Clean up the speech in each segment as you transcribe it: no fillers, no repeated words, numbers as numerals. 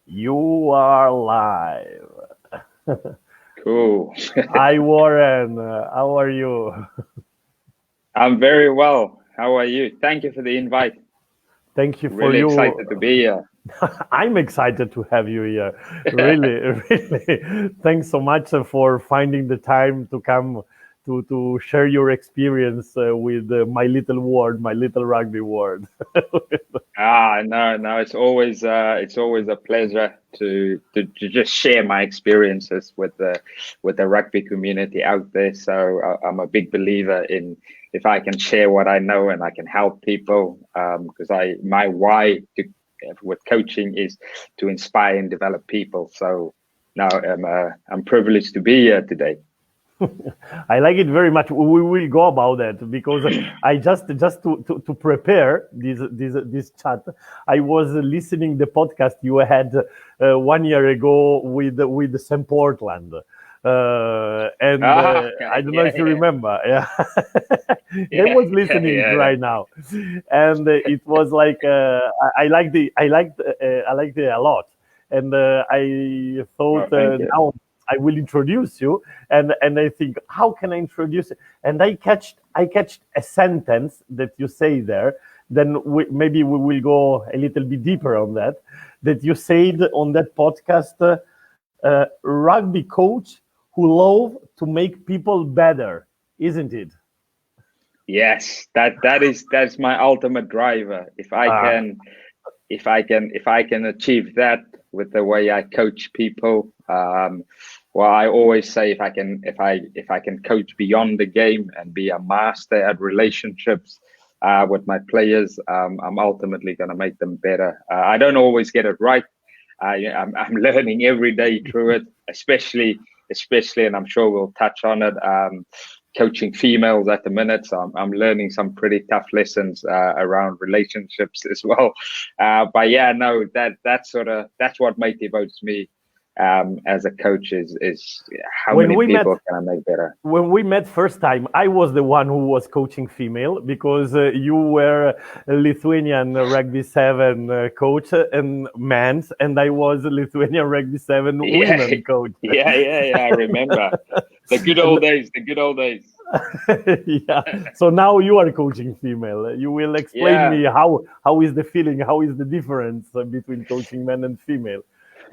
You are live. Cool. Hi, Warren. How are you? I'm very well. How are you? Thank you for the invite. Thank you for Really excited to you. be here. I'm excited to have you here. Really, really. Thanks so much for finding the time to come to share your experience with my little ward, my little rugby ward. No. It's always a pleasure to just share my experiences with the rugby community out there. So I'm a big believer in if I can share what I know and I can help people, because my why with coaching is to inspire and develop people. So now I'm privileged to be here today. I like it very much. We will go about that because I just to prepare this chat. I was listening the podcast you had 1 year ago with Sam Portland, and I Okay. don't know Yeah, if you yeah, remember. Yeah, I yeah, was yeah, listening it yeah. right now, and it was like I liked it a lot, and I thought Well, thank you. now I will introduce you and I think how can I introduce it? And I catched a sentence that you say there. Then maybe we will go a little bit deeper on that. That you said on that podcast, rugby coach who love to make people better, isn't it? Yes, that's my ultimate driver. Uh, If I can achieve that with the way I coach people, well, I always say if I can coach beyond the game and be a master at relationships with my players, I'm ultimately going to make them better. I don't always get it right. I'm learning every day through it, especially, and I'm sure we'll touch on it. Coaching females at the minute, so I'm learning some pretty tough lessons around relationships as well. But yeah, no, that's what motivates me as a coach is how when many we met people can I make better? when we met first time, I was the one who was coaching female because you were a Lithuanian rugby seven coach and men's, and I was a Lithuanian rugby seven Yeah, women coach. yeah. I remember the good And old days. The good old days. yeah, so now you are coaching female. You will explain Yeah, me how is the feeling, how is the difference between coaching men and female.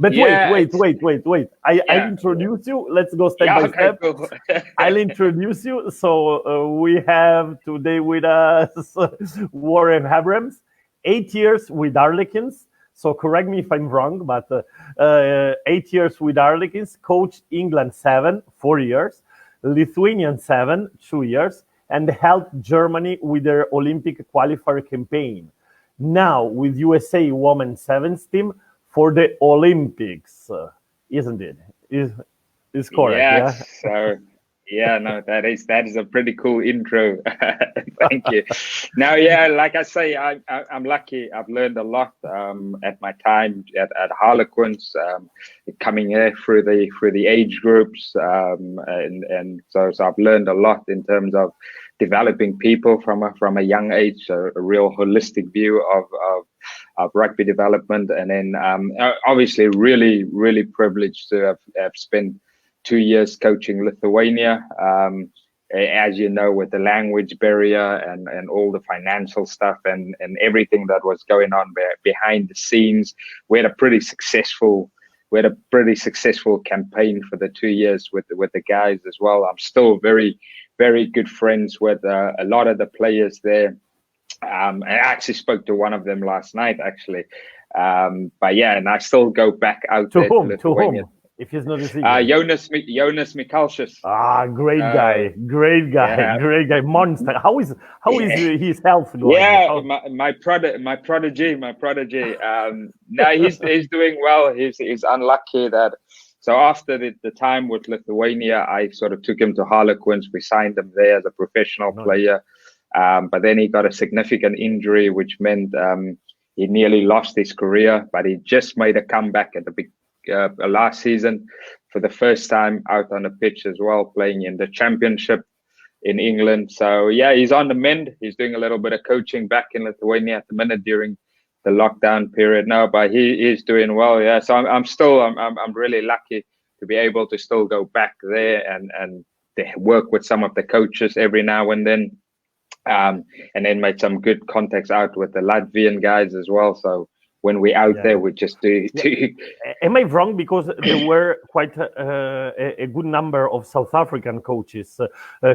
But wait, yeah, wait, it's wait, wait, wait. I'll yeah, introduce you. Let's go step yeah. by Okay, step. cool. I'll introduce you. So we have today with us Warren Abrams, 8 years with Harlequins. So correct me if I'm wrong, but 8 years with Harlequins, coached England 4 years, Lithuanian 2 years, and helped Germany with their Olympic qualifier campaign. Now with USA Women's Sevens team for the Olympics, isn't it? Is correct? Yeah. Yes. So yeah, no, that is a pretty cool intro. Thank you. Now, yeah, like I say, I'm lucky. I've learned a lot at my time at Harlequins, coming here through the age groups, and so I've learned a lot in terms of developing people from a young age, a real holistic view of rugby development, and then obviously really privileged to have spent 2 years coaching Lithuania. As you know, with the language barrier and all the financial stuff and everything that was going on behind the scenes, we had a pretty successful campaign for the 2 years with the guys as well. I'm still very good friends with a lot of the players there. I actually spoke to one of them last night, actually. But yeah, and I still go back out To there to whom? To Lithuania. whom? If it's not a secret. Jonas Mikalsius. Ah, great Uh, guy, great guy, yeah, great guy, monster. How is yeah, his health going? yeah. How? My prodigy. No, he's doing well. He's unlucky that. So after the time with Lithuania, I sort of took him to Harlequins. We signed him there as a professional No. player. But then he got a significant injury, which meant he nearly lost his career. But he just made a comeback at the big last season for the first time out on the pitch as well, playing in the championship in England. So yeah, he's on the mend. He's doing a little bit of coaching back in Lithuania at the minute lockdown period now, but he's doing well. Yeah, so I'm really lucky to be able to still go back there and work with some of the coaches every now and then, and then made some good contacts out with the Latvian guys as well. So when we're out there, we just do. Am I wrong? Because there were quite a good number of South African coaches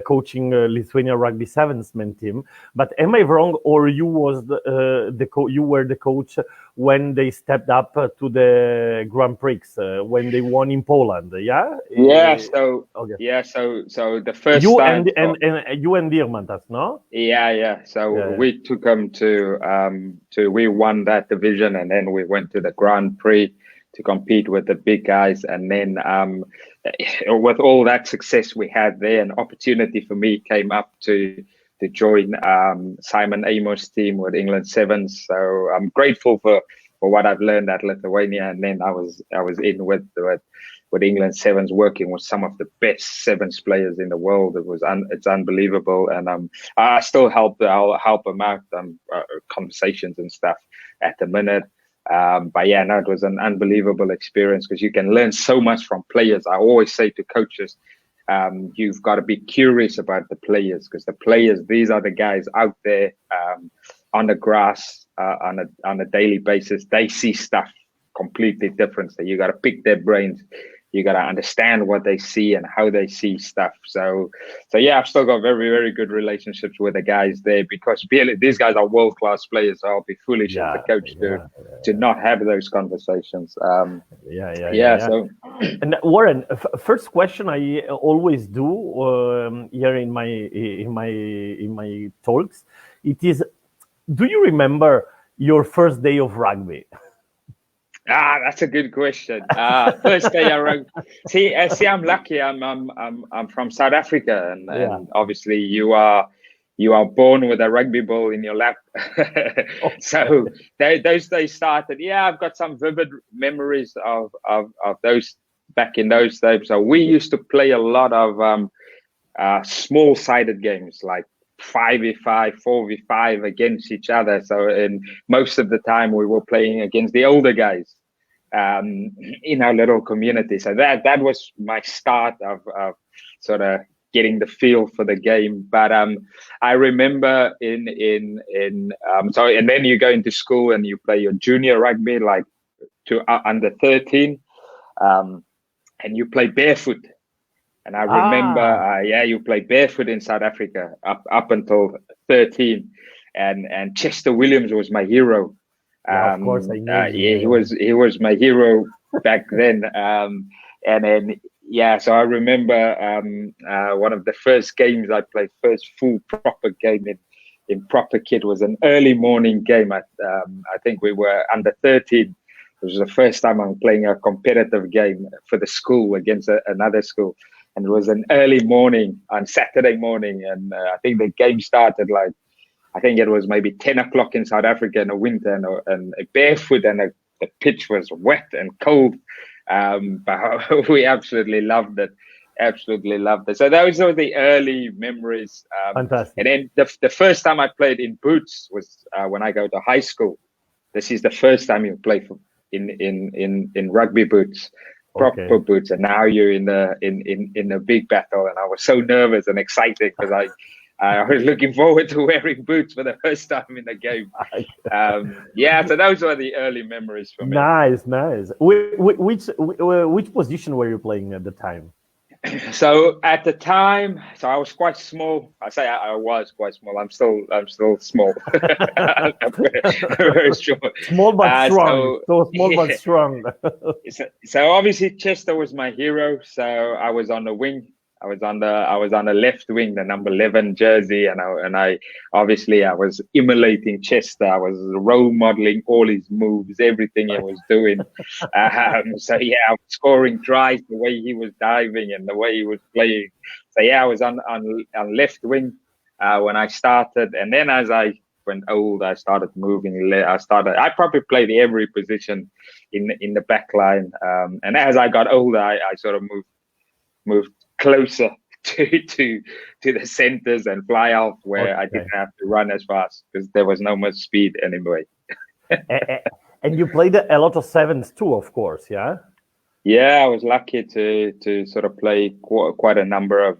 coaching Lithuania Rugby Sevens men team. But am I wrong, or you was you were the coach when they stepped up to the Grand Prix when they won in Poland? Yeah. Yeah. So so the first you time, and you and Diamantas, no? Yeah. So we took them to we won that division, and then we went to the Grand Prix to compete with the big guys. And then with all that success we had there, an opportunity for me came up to join Simon Amos' team with England Sevens. So I'm grateful for what I've learned at Lithuania. And then I was in with England Sevens, working with some of the best sevens players in the world. It's unbelievable, and I still I'll help them out conversations and stuff at the minute. But yeah, no, it was an unbelievable experience because you can learn so much from players. I always say to coaches, you've got to be curious about the players, because the players, these are the guys out there on the grass on a daily basis. They see stuff completely different. So you got to pick their brains. You got to understand what they see and how they see stuff. So yeah, I've still got very, very good relationships with the guys there, because really, these guys are world-class players. So I'll be foolish as a coach to not have those conversations. So, and Warren, first question I always do here in my talks, it is, do you remember your first day of rugby? That's a good question. First day I rugby. See, I'm lucky. I'm from South Africa, and obviously you are born with a rugby ball in your lap. So those days started. Yeah, I've got some vivid memories of those back in those days. So we used to play a lot of small-sided games, like 5v5, 4v5 against each other. So in most of the time we were playing against the older guys in our little community. So that was my start of sort of getting the feel for the game. But I remember and then you go into school and you play your junior rugby, like to under 13, and you play barefoot. And I remember, you play barefoot in South Africa up until 13, and Chester Williams was my hero. Of course, I knew he was my hero back then. And then so I remember one of the first games I played, first full proper game in proper kit, was an early morning game. I think we were under 13. It was the first time I'm playing a competitive game for the school against another school. And it was an early morning on Saturday morning. And I think the game started I think it was maybe 10 o'clock in South Africa in the winter, and barefoot, and the pitch was wet and cold. But we absolutely loved it. So those are the early memories. Fantastic. And then the first time I played in boots was when I go to high school. This is the first time you play in rugby boots. Proper boots, and now you're in the big battle, and I was so nervous and excited because I was looking forward to wearing boots for the first time in the game. So those were the early memories for me. Nice. Which position were you playing at the time? So at the time, I was quite small. I say I was quite small. I'm still small. Very short. Small but strong. But strong. So obviously Chester was my hero. So I was on the wing. I was on the left wing, the number 11 jersey, and I obviously I was emulating Chester. I was role modeling all his moves, everything he was doing. I was scoring tries the way he was diving and the way he was playing. So I was on left wing when I started, and then as I went old, I started moving. I probably played every position in the back line, and as I got older, I sort of moved closer to the centers and fly off where I didn't have to run as fast because there was no much speed anyway. And you played a lot of sevens too, of course, yeah? Yeah, I was lucky to sort of play quite a number of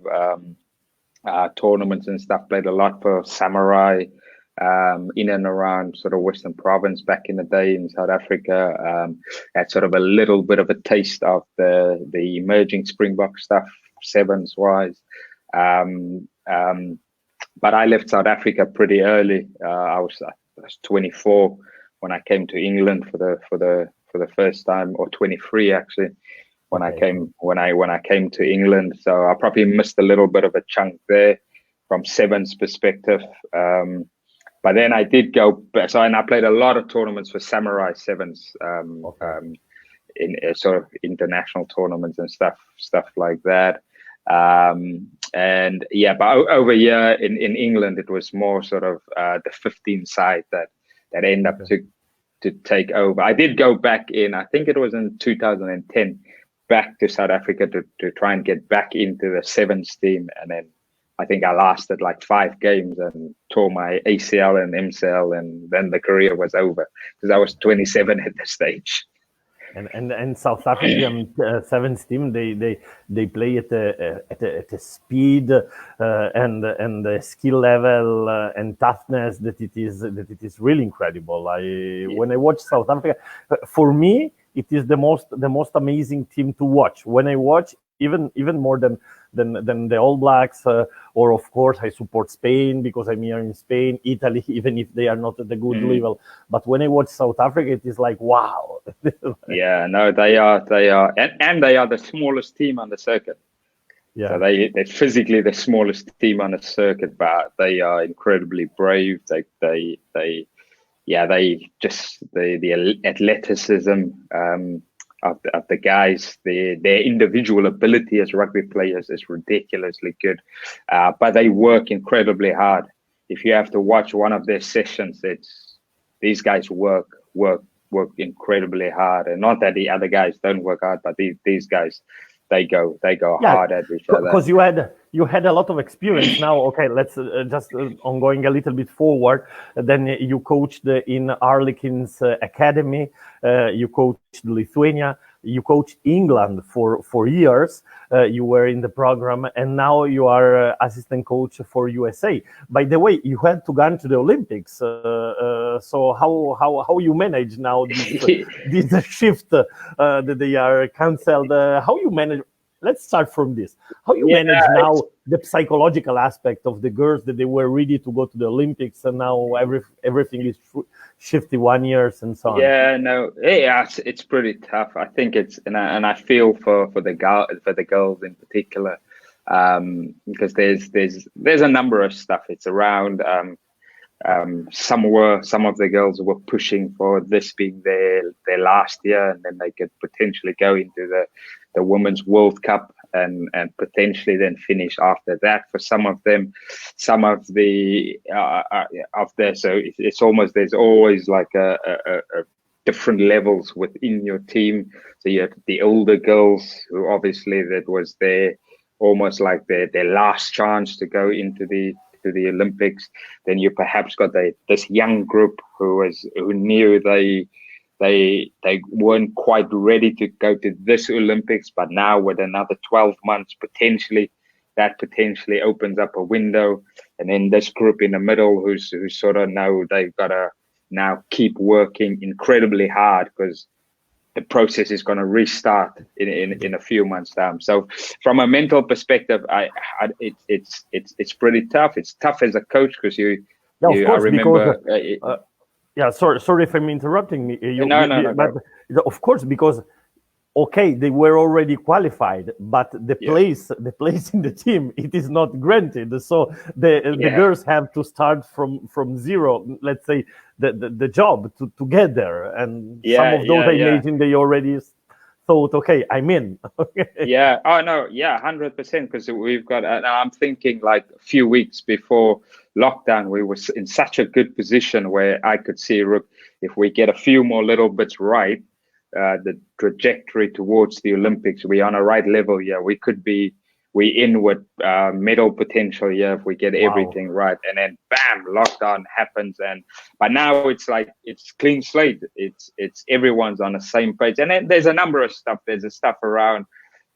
tournaments and stuff. Played a lot for Samurai in and around sort of Western Province back in the day in South Africa. Had sort of a little bit of a taste of the emerging Springbok stuff, sevens wise. But I left South Africa pretty early. I was 24 when I came to England for the first time, or 23 actually, when I came to England. So I probably missed a little bit of a chunk there from sevens perspective. But then I did go back. And I played a lot of tournaments for Samurai sevens, in sort of international tournaments and stuff like that. And yeah, but over here in England, it was more sort of the 15 side that ended up to take over. I did go back in, I think it was in 2010, back to South Africa to try and get back into the sevens team. And then I think I lasted like 5 games and tore my ACL and MCL, and then the career was over because I was 27 at the stage. And South African sevens team, they play at a speed and the skill level and toughness that it is really incredible. When I watch South Africa, for me it is the most amazing team to watch. When I watch, even more than the All Blacks, or of course I support Spain because I'm here in Spain, Italy, even if they are not at the good level. But when I watch South Africa, it is like, wow. Yeah, no, they are, and they are the smallest team on the circuit. Yeah, so they're physically the smallest team on the circuit, but they are incredibly brave. They just the athleticism of the guys, their individual ability as rugby players is ridiculously good, but they work incredibly hard. If you have to watch one of their sessions, these guys work incredibly hard, and not that the other guys don't work hard, but these guys, they go hard at each other. Because you had a lot of experience now. Okay, let's just on going a little bit forward. Then you coached in Harlequins Academy. You coached Lithuania. You coached England for years. You were in the program, and now you are assistant coach for USA. By the way, you had to go to the Olympics. So how you manage now this shift that they are cancelled? How you manage? Let's start from this. How you manage now the psychological aspect of the girls that they were ready to go to the Olympics, and now everything is shifted 1 year and so on. Yeah, no, it's pretty tough. I think it's, and I feel for the girls in particular, because there's a number of stuff. It's around. Some of the girls were pushing for this being their last year, and then they could potentially go into the Women's World Cup and potentially then finish after that. For some of them, some of the so it's almost, there's always like a different levels within your team. So you have the older girls who obviously that was almost like their last chance to go into the Olympics. Then you perhaps got this young group who knew they weren't quite ready to go to this Olympics, but now with another 12 months potentially opens up a window. And then this group in the middle who sort of know they've got to now keep working incredibly hard because the process is going to restart in a few months' time. So from a mental perspective, it's pretty tough. It's tough as a coach because I remember. Sorry if I'm interrupting me. No. But of course, because okay, they were already qualified, but the place in the team, it is not granted. So the girls have to start from zero. Let's say the job to get there, and some of those I imagine they already thought, okay, I'm in. Yeah. Oh no. Yeah, 100%. Because we've got. I'm thinking like a few weeks before lockdown, we were in such a good position where I could see, if we get a few more little bits right, the trajectory towards the Olympics, we're on a right level. Yeah, we could be we in with medal potential here if we get Wow. everything right, and then bam, lockdown happens. And but now it's like it's clean slate. It's everyone's on the same page, and then there's a number of stuff. There's a stuff around.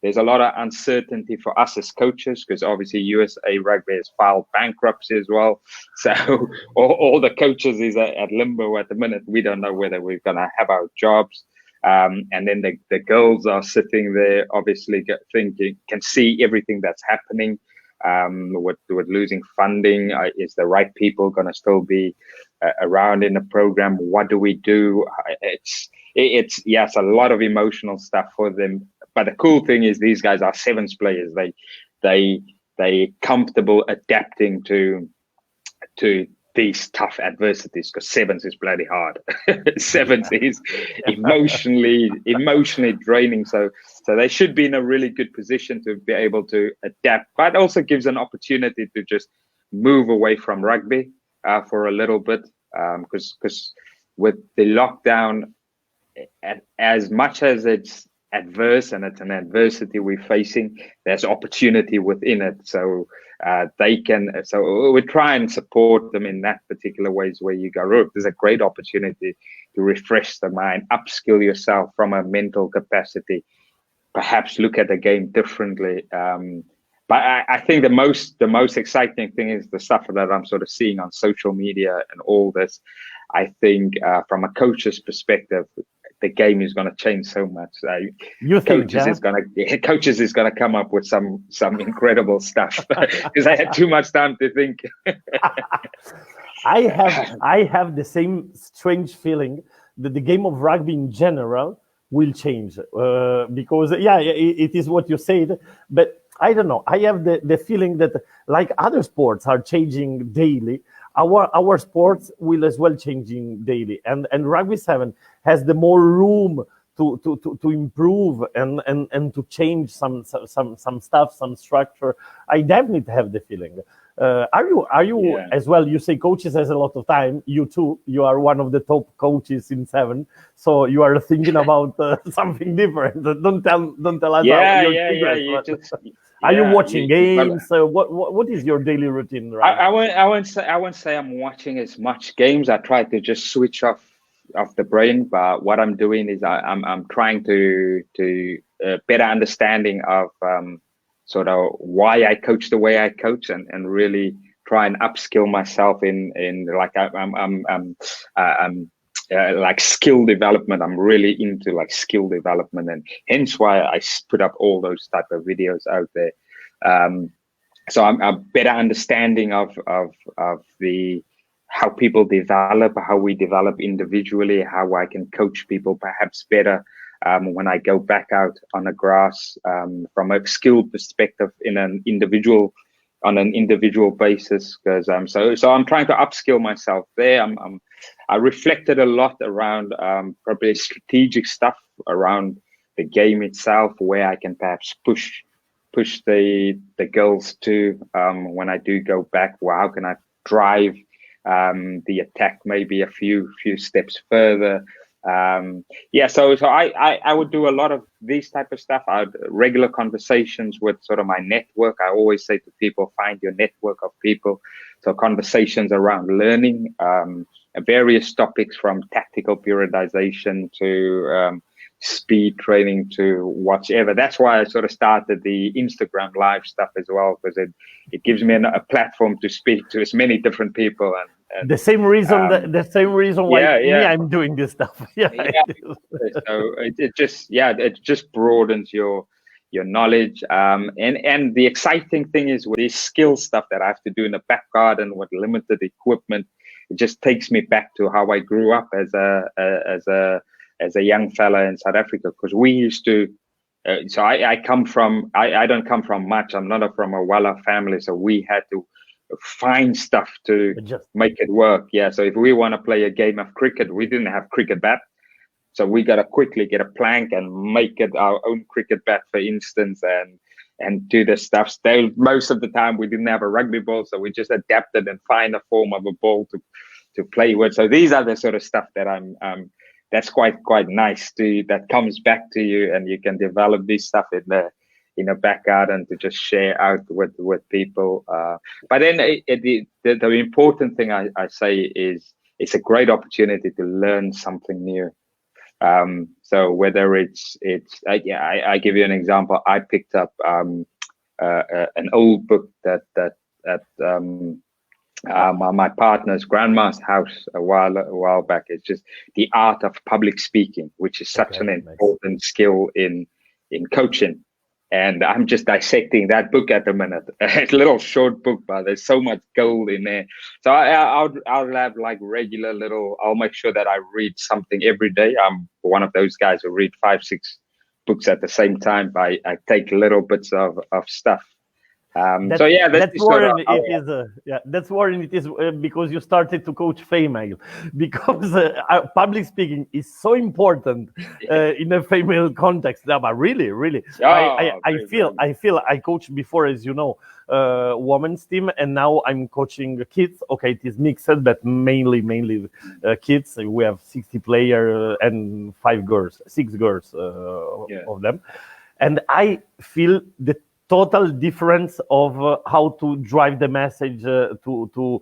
There's a lot of uncertainty for us as coaches because obviously USA Rugby has filed bankruptcy as well. So all the coaches is at limbo at the minute. We don't know whether we're going to have our jobs. And then the girls are sitting there, obviously thinking, can see everything that's happening with losing funding. Is the right people going to still be around in the program? What do we do? It's a lot of emotional stuff for them. But the cool thing is these guys are sevens players. They comfortable adapting to these tough adversities because sevens is bloody hard. Sevens is emotionally draining. So they should be in a really good position to be able to adapt, but also gives an opportunity to just move away from rugby for a little bit because with the lockdown, as much as it's adverse and it's an adversity we're facing, there's opportunity within it. So we try and support them in that particular ways where you go, look, there's a great opportunity to refresh the mind, upskill yourself from a mental capacity, perhaps look at the game differently. But I think the most exciting thing is the stuff that I'm sort of seeing on social media and all this. I think from a coach's perspective, the game is going to change so much. Coaches is going to come up with some incredible stuff because I had too much time to think. I have the same strange feeling that the game of rugby in general will change because it is what you said, but I don't know. I have the feeling that like other sports are changing daily, our sports will as well changing daily, and Rugby 7 has the more room to improve and to change some stuff, some structure. I definitely have the feeling. Are you as well? You say coaches has a lot of time. You too. You are one of the top coaches in 7, so you are thinking about something different. Don't tell us. Are you watching games? What is your daily routine? Right I won't say I'm watching as much games. I try to just switch off the brain. But what I'm doing is I'm trying to better understanding of sort of why I coach the way I coach and really try and upskill myself in like I'm like skill development. I'm really into like skill development, and hence why I put up all those type of videos out there. So I'm a better understanding of the how people develop, how we develop individually, how I can coach people perhaps better when I go back out on the grass from a skill perspective on an individual basis. Because so I'm trying to upskill myself there. I reflected a lot around probably strategic stuff around the game itself, where I can perhaps push the girls to when I do go back. Well, how can I drive the attack maybe a few steps further? So I would do a lot of these type of stuff. I had regular conversations with sort of my network. I always say to people, find your network of people. So conversations around learning various topics, from tactical periodization to speed training to whatever. That's why I sort of started the Instagram live stuff as well, because it gives me a platform to speak to as many different people. And the same reason why I'm doing this stuff. So it just broadens your knowledge. And the exciting thing is with this skill stuff that I have to do in the back garden with limited equipment, it just takes me back to how I grew up as a young fella in South Africa, because we used to. So I come from. I don't come from much. I'm not from a well-off family, so we had to find stuff to make it work. So if we want to play a game of cricket, we didn't have cricket bat, so we got to quickly get a plank and make it our own cricket bat, for instance, and do the stuff. Still, most of the time we didn't have a rugby ball, so we just adapted and find a form of a ball to play with. So these are the sort of stuff that that's quite nice that comes back to you, and you can develop this stuff in a back garden to just share out with people. But then the important thing I say is it's a great opportunity to learn something new. So whether it's I give you an example. I picked up an old book that my partner's grandma's house a while back. It's just The Art of Public Speaking, which is such an important skill in coaching. And I'm just dissecting that book at the minute. It's a little short book, but there's so much gold in there. So I'll have like regular little. I'll make sure that I read something every day. I'm one of those guys who read 5-6 books at the same time. I take little bits of stuff. That's Warren. That's Warren. It is because you started to coach female, because public speaking is so important in a female context. No, but really, I feel I coached before, as you know, women's team, and now I'm coaching kids. Okay, it is mixed, but mainly kids. We have 60 players and 6 girls of them, and I feel the total difference of how to drive the message to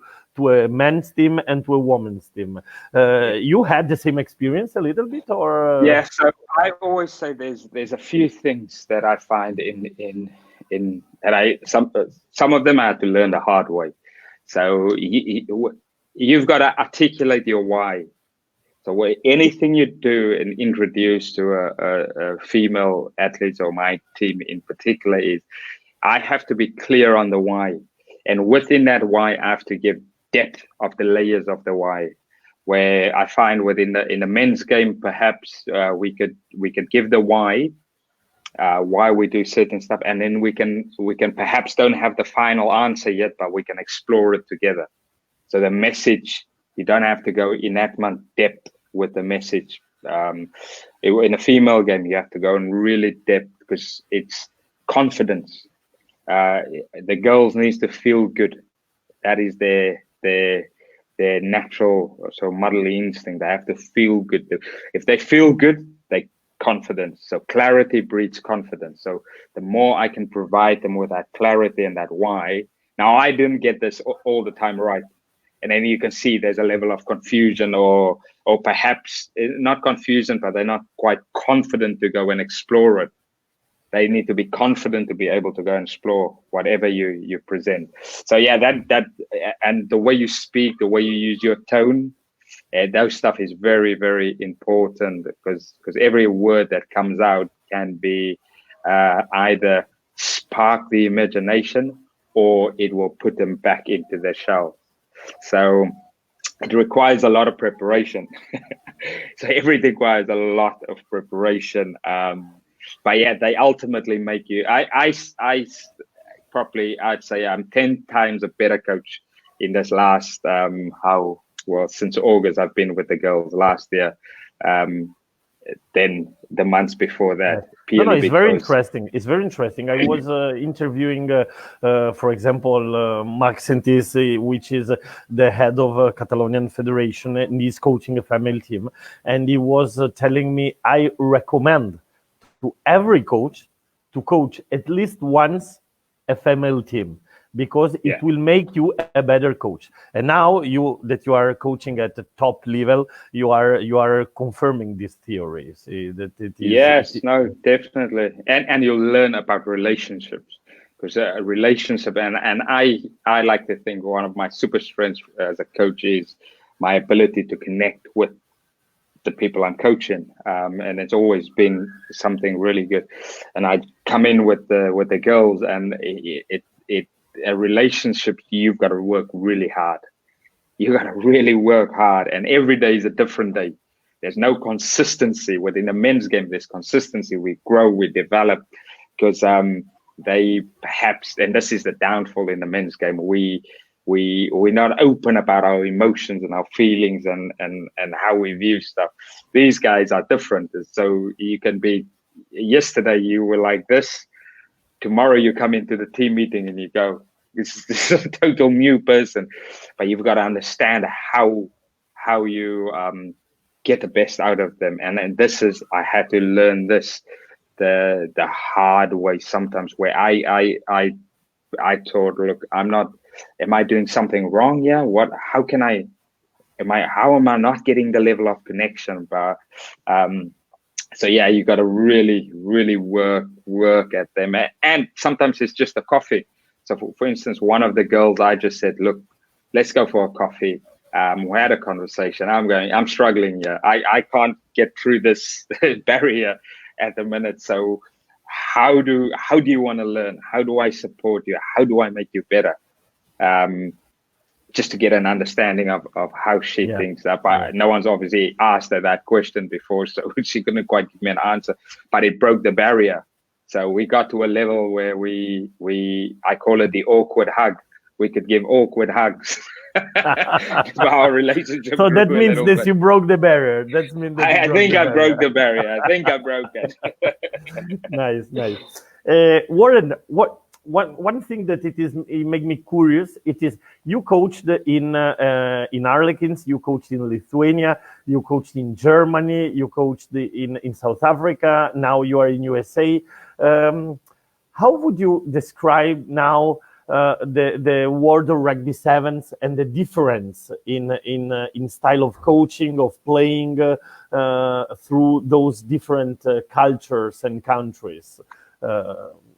a men's team and to a women's team. You had the same experience a little bit, or? Yeah. So I always say there's a few things that I find in that some of them I had to learn the hard way. So you've got to articulate your why. So anything you do and introduce to a female athlete, or my team in particular, is I have to be clear on the why. And within that why, I have to give depth of the layers of the why. Where I find in the men's game, perhaps we could give the why we do certain stuff, and then we can perhaps don't have the final answer yet, but we can explore it together. So the message, you don't have to go in that much depth with the message. In a female game, you have to go in really depth because it's confidence. The girls needs to feel good. That is their natural, so motherly instinct. They have to feel good. If they feel good, they confidence. So clarity breeds confidence. So the more I can provide them with that clarity and that why. Now, I didn't get this all the time right. And then you can see there's a level of confusion or perhaps not confusion, but they're not quite confident to go and explore it. They need to be confident to be able to go and explore whatever you present. So yeah, that and the way you speak, the way you use your tone, those stuff is very, very important because every word that comes out can be either spark the imagination or it will put them back into their shell. So it requires a lot of preparation. So everything requires a lot of preparation. But yeah, they ultimately make you. I'd say I'm 10 times a better coach in this last since August I've been with the girls last year. Than the months before that. No, it's very interesting. It's very interesting. I was interviewing, for example, Marc Sentis, which is the head of Catalonian Federation, and he's coaching a family team. And he was telling me, I recommend to every coach to coach at least once a female team, because it will make you a better coach. And now you are coaching at the top level, you are confirming these theories. Definitely. And you'll learn about relationships, because a relationship, and I like to think one of my super strengths as a coach is my ability to connect with the people I'm coaching, and it's always been something really good. And I come in with the girls, and a relationship, you've got to work really hard. You got to really work hard, and every day is a different day. There's no consistency within the men's game. There's consistency. We grow, we develop, because they perhaps, and this is the downfall in the men's game, we're not open about our emotions and our feelings and how we view stuff. These guys are different. So you can be, yesterday you were like this, tomorrow you come into the team meeting and you go, this is a total new person. But you've got to understand how you get the best out of them. And this is, I had to learn this. the hard way sometimes, where I thought, look, am I doing something wrong? Yeah. How am I not getting the level of connection? But so yeah, you got to really, really work at them. And sometimes it's just a coffee. So for instance, one of the girls, I just said, look, let's go for a coffee. We had a conversation. I'm struggling here. I can't get through this barrier at the minute. So how do you want to learn? How do I support you? How do I make you better? Just to get an understanding of how she thinks that. But no one's obviously asked her that question before, so she couldn't quite give me an answer. But it broke the barrier. So we got to a level where I call it the awkward hug. We could give awkward hugs. Our relationship. So that means that you broke the barrier. That means that I think I broke the barrier. I think I broke it. Nice. Warren, one thing that it made me curious, it is you coached in Harlequins, you coached in Lithuania, you coached in Germany, you coached in South Africa, now you are in USA. How would you describe now the world of rugby sevens and the difference in style of coaching, of playing through those different cultures and countries?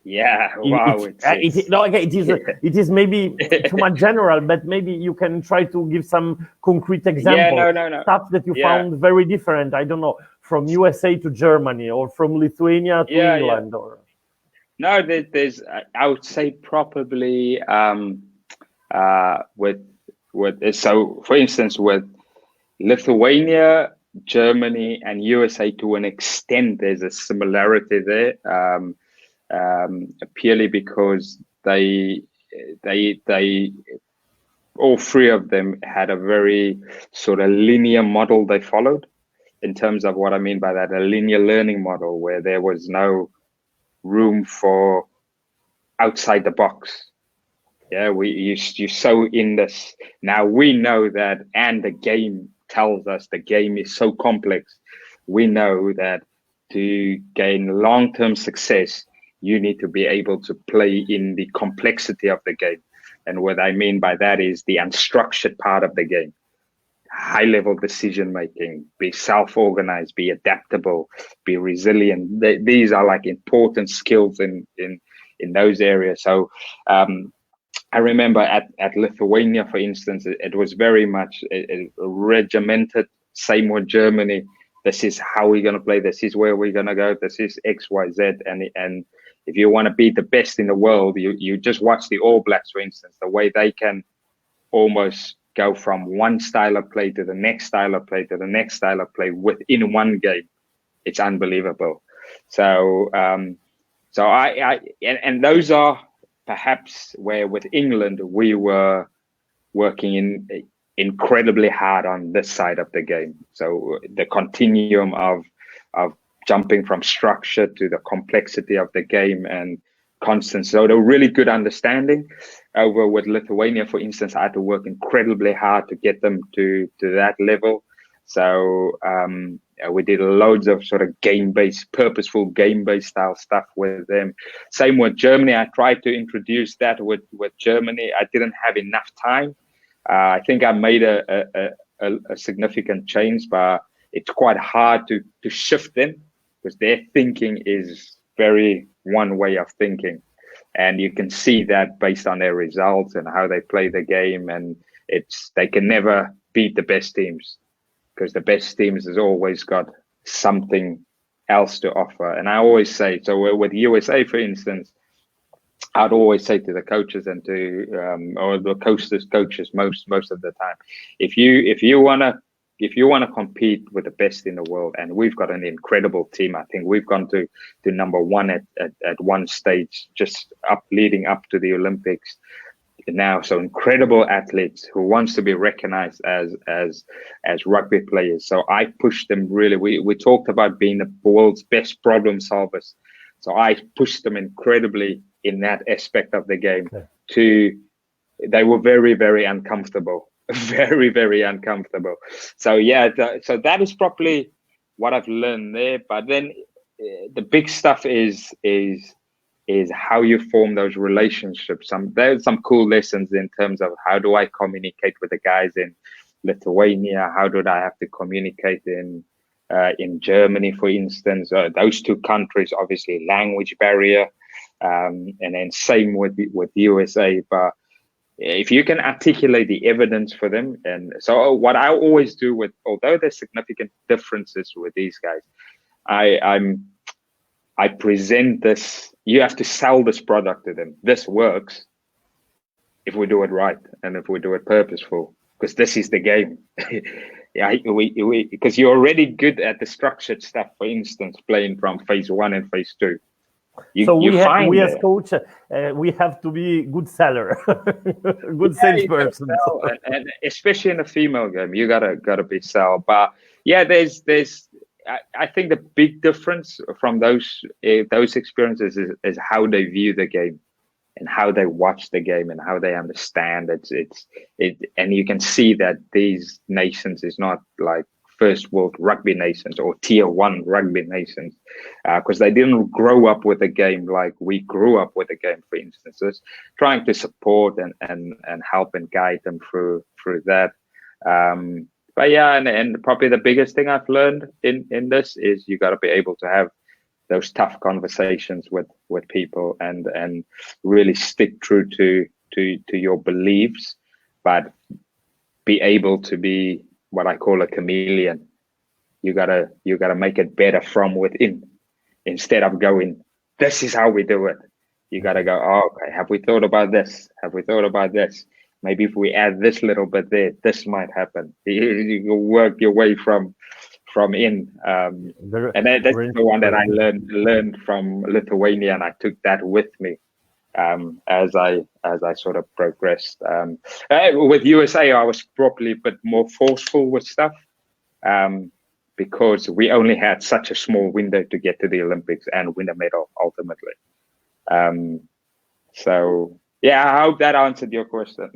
Yeah, wow. It is maybe too much general, but maybe you can try to give some concrete examples. No. Stuff that you found very different. I don't know, from USA to Germany, or from Lithuania to England, or. No, there's I would say probably with so for instance with Lithuania, Germany, and USA to an extent, there's a similarity there. Purely because they all three of them had a very sort of linear model they followed. In terms of what I mean by that, a linear learning model where there was no room for outside the box. Yeah, you so in this. Now we know that, and the game tells us the game is so complex. We know that to gain long-term success, you need to be able to play in the complexity of the game. And what I mean by that is the unstructured part of the game. High-level decision-making, be self-organized, be adaptable, be resilient. These are like important skills in those areas. So I remember at Lithuania, for instance, it was very much a regimented, same with Germany. This is how we're going to play. This is where we're going to go. This is X, Y, Z. And if you want to be the best in the world, you just watch the All Blacks, for instance, the way they can almost go from one style of play to the next style of play to the next style of play within one game. It's unbelievable. So, and those are perhaps where with England, we were working incredibly hard on this side of the game. So the continuum of jumping from structure to the complexity of the game and constant. So a really good understanding. Over with Lithuania, for instance, I had to work incredibly hard to get them to that level. So we did loads of sort of game-based, purposeful game-based style stuff with them. Same with Germany. I tried to introduce that with Germany. I didn't have enough time. I think I made a significant change, but it's quite hard to shift them because their thinking is very one way of thinking. And you can see that based on their results and how they play the game. And they can never beat the best teams because the best teams has always got something else to offer. And I always say, so with USA, for instance, I'd always say to the coaches and or the coaches most of the time, if you want to compete with the best in the world, and we've got an incredible team. I think we've gone to number one at one stage, just leading up to the Olympics now. So incredible athletes who wants to be recognized as rugby players. So I pushed them really. We talked about being the world's best problem solvers. So I pushed them incredibly in that aspect of the game. They were very, very uncomfortable. Very, very uncomfortable. So yeah, so that is probably what I've learned there. But then the big stuff is how you form those relationships. There's some cool lessons in terms of how do I communicate with the guys in Lithuania? How do I have to communicate in Germany, for instance? Those two countries, obviously, language barrier, and then same with USA. But if you can articulate the evidence for them, and so what I always do although there's significant differences with these guys, I present this. You have to sell this product to them. This works if we do it right and if we do it purposeful, because this is the game. Yeah, because you're already good at the structured stuff. For instance, playing from phase 1 and phase 2. We as coach, we have to be good seller, good salesperson, and especially in a female game, you gotta be sell. But yeah, there's. I think the big difference from those experiences is how they view the game and how they watch the game and how they understand it. And you can see that these nations is not like first world rugby nations or tier 1 rugby nations, because they didn't grow up with the game like we grew up with the game, for instance. So trying to support and help and guide them through that. But yeah, and probably the biggest thing I've learned in this is you got to be able to have those tough conversations with people and really stick true to your beliefs, but be able to be what I call a chameleon. You gotta make it better from within, instead of going, this is how we do it. You gotta go, oh, okay, have we thought about this? Have we thought about this? Maybe if we add this little bit there, this might happen. You work your way from in, and that's the one that I learned from Lithuania, and I took that with me as I sort of progressed. With USA, I was probably a bit more forceful with stuff, because we only had such a small window to get to the Olympics and win a medal ultimately. So. Yeah, I hope that answered your question.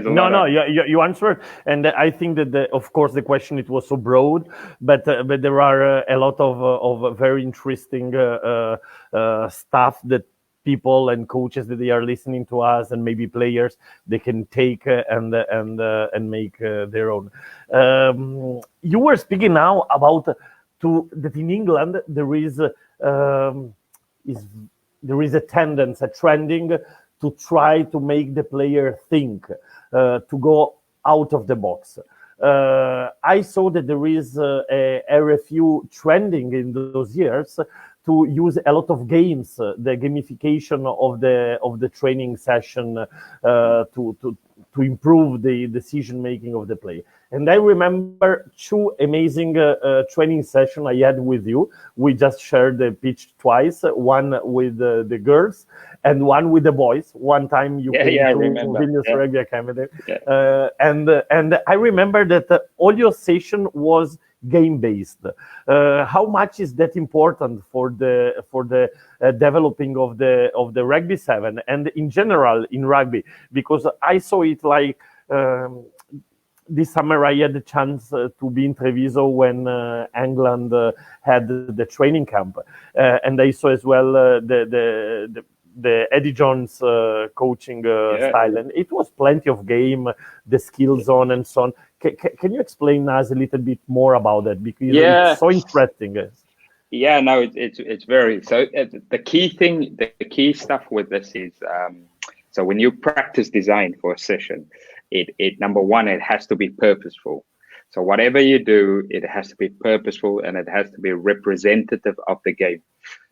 No, you answered, and I think that of course the question, it was so broad, but there are a lot of very interesting stuff that people and coaches that they are listening to us, and maybe players, they can take and make their own. You were speaking now about that in England there is a tendency, a trending, to try to make the player think, to go out of the box. I saw that there is a RFU trending in those years to use a lot of games, the gamification of the training session, to improve the decision making of the player. And I remember 2 amazing training sessions I had with you. We just shared the pitch twice, one with the girls and one with the boys. One time you came to Vilnius Rugby Academy. Yeah. And I remember that all your session was game-based. How much is that important for the developing of the Rugby 7 and in general in rugby? Because I saw it like this summer I had the chance to be in Treviso when England had the training camp, and I saw as well the Eddie Jones coaching style, and it was plenty of game, the skill zone and so on. Can you explain us a little bit more about that, because it's so interesting? Yeah, no, it's very so. The key stuff with this is so when you practice design for a session, it number one, it has to be purposeful. So whatever you do, it has to be purposeful and it has to be representative of the game.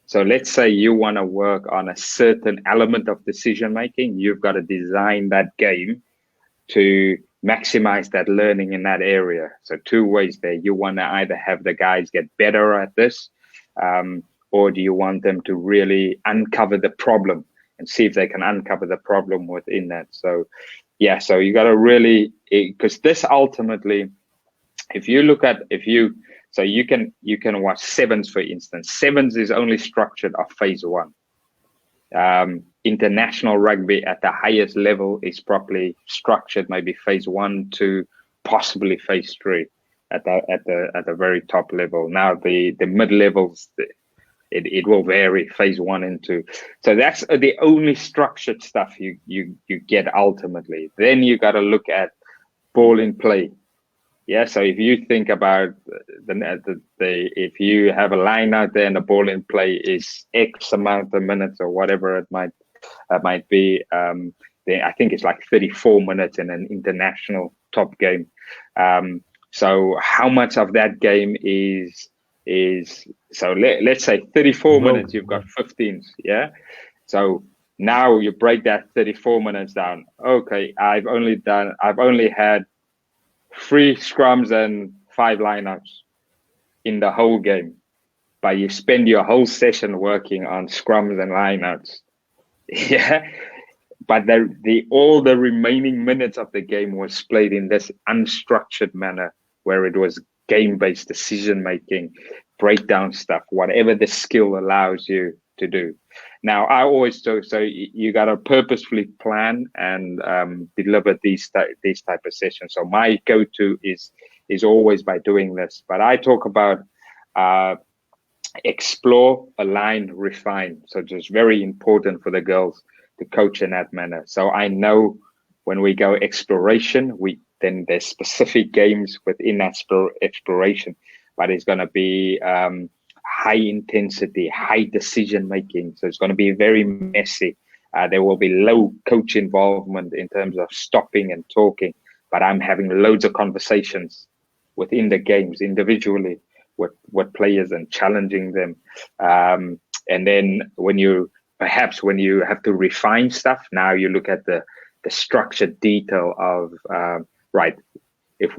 So let's say you want to work on a certain element of decision making, you've got to design that game to maximize that learning in that area. So 2 ways there. You want to either have the guys get better at this, or do you want them to really uncover the problem and see if they can uncover the problem within that? So yeah, so you got to really, because this ultimately, so you can watch sevens, for instance. Sevens is only structured of phase 1. International rugby at the highest level is probably structured maybe phase 1 to possibly phase 3 at the very top level. Now the mid levels, It will vary phase 1 and 2. So that's the only structured stuff you get ultimately. Then you got to look at ball in play. Yeah, so if you think about if you have a line out there and the ball in play is X amount of minutes or whatever it might be, then I think it's like 34 minutes in an international top game. So how much of that game is so let's say 34 minutes, you've got 15s, yeah? So now you break that 34 minutes down. Okay, I've only had 3 scrums and 5 lineouts in the whole game, but you spend your whole session working on scrums and lineouts. Yeah, but all the remaining minutes of the game was played in this unstructured manner, where it was game-based decision making, breakdown stuff, whatever the skill allows you to do. Now, I always do, so you got to purposefully plan and deliver these type of sessions. So my go-to is always by doing this. But I talk about explore, align, refine. So it's very important for the girls to coach in that manner. So I know when we go exploration, then there's specific games within that exploration, but it's going to be high intensity, high decision making. So it's going to be very messy. There will be low coach involvement in terms of stopping and talking, but I'm having loads of conversations within the games individually with players and challenging them. And then when you have to refine stuff, now you look at the structured detail of right. If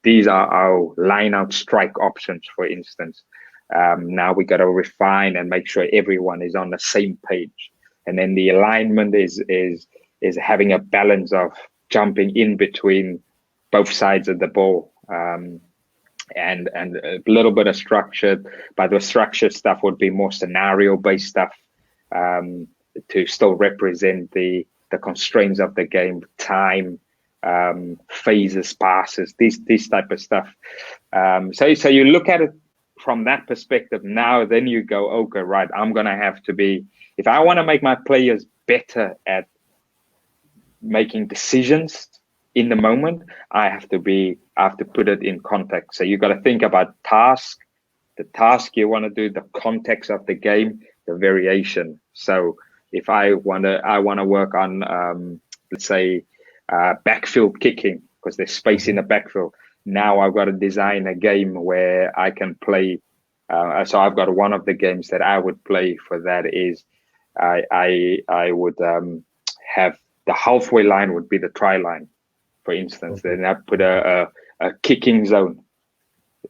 these are our line out strike options, for instance, now we got to refine and make sure everyone is on the same page. And then the alignment is having a balance of jumping in between both sides of the ball, and a little bit of structured, but the structured stuff would be more scenario based stuff, to still represent the constraints of the game, time, phases, passes, these type of stuff. So you look at it from that perspective. Now then you go, okay, right, I'm gonna have to be, if I want to make my players better at making decisions in the moment, I have to put it in context. So you got to think about the task you want to do, the context of the game, the variation. So if I want to work on let's say backfield kicking, because there's space in the backfield. Now I've got to design a game where I can play. So I've got one of the games that I would play for that is I would have the halfway line would be the try line, for instance. Okay. Then I put a kicking zone.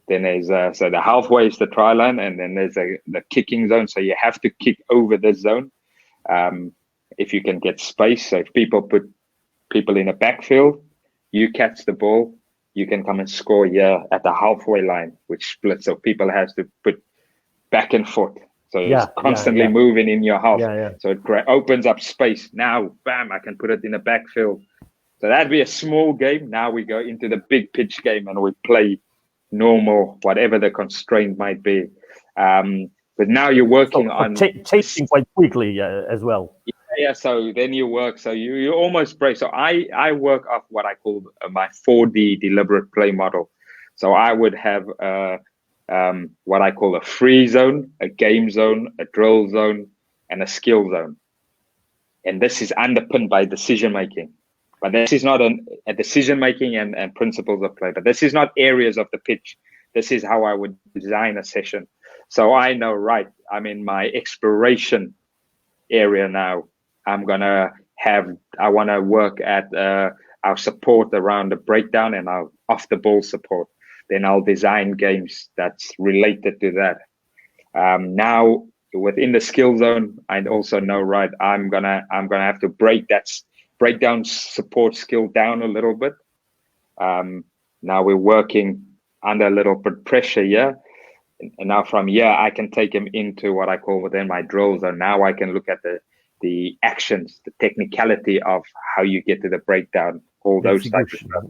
Then there's so the halfway is the try line, and then there's the kicking zone. So you have to kick over the zone if you can get space. So if people put people in a backfield, you catch the ball, you can come and score here at the halfway line, which splits. So people have to put back and forth. So it's constantly moving in your half. So it opens up space. Now, bam, I can put it in the backfield. So that'd be a small game. Now we go into the big pitch game and we play normal, whatever the constraint might be. But now you're working on chasing quite quickly as well. Yeah, so then you work, so you almost break. So I work off what I call my 4D deliberate play model. So I would have what I call a free zone, a game zone, a drill zone, and a skill zone. And this is underpinned by decision making. But this is not a decision making and principles of play. But this is not areas of the pitch. This is how I would design a session. So I know, right, I'm in my exploration area now. I want to work at our support around the breakdown and our off the ball support. Then I'll design games that's related to that. Now within the skill zone, I also know, right, I'm gonna have to break down support skill down a little bit. Now we're working under a little bit pressure here. And now from here, I can take them into what I call within my drill zone. Now I can look at the actions, the technicality of how you get to the breakdown, all those types of stuff.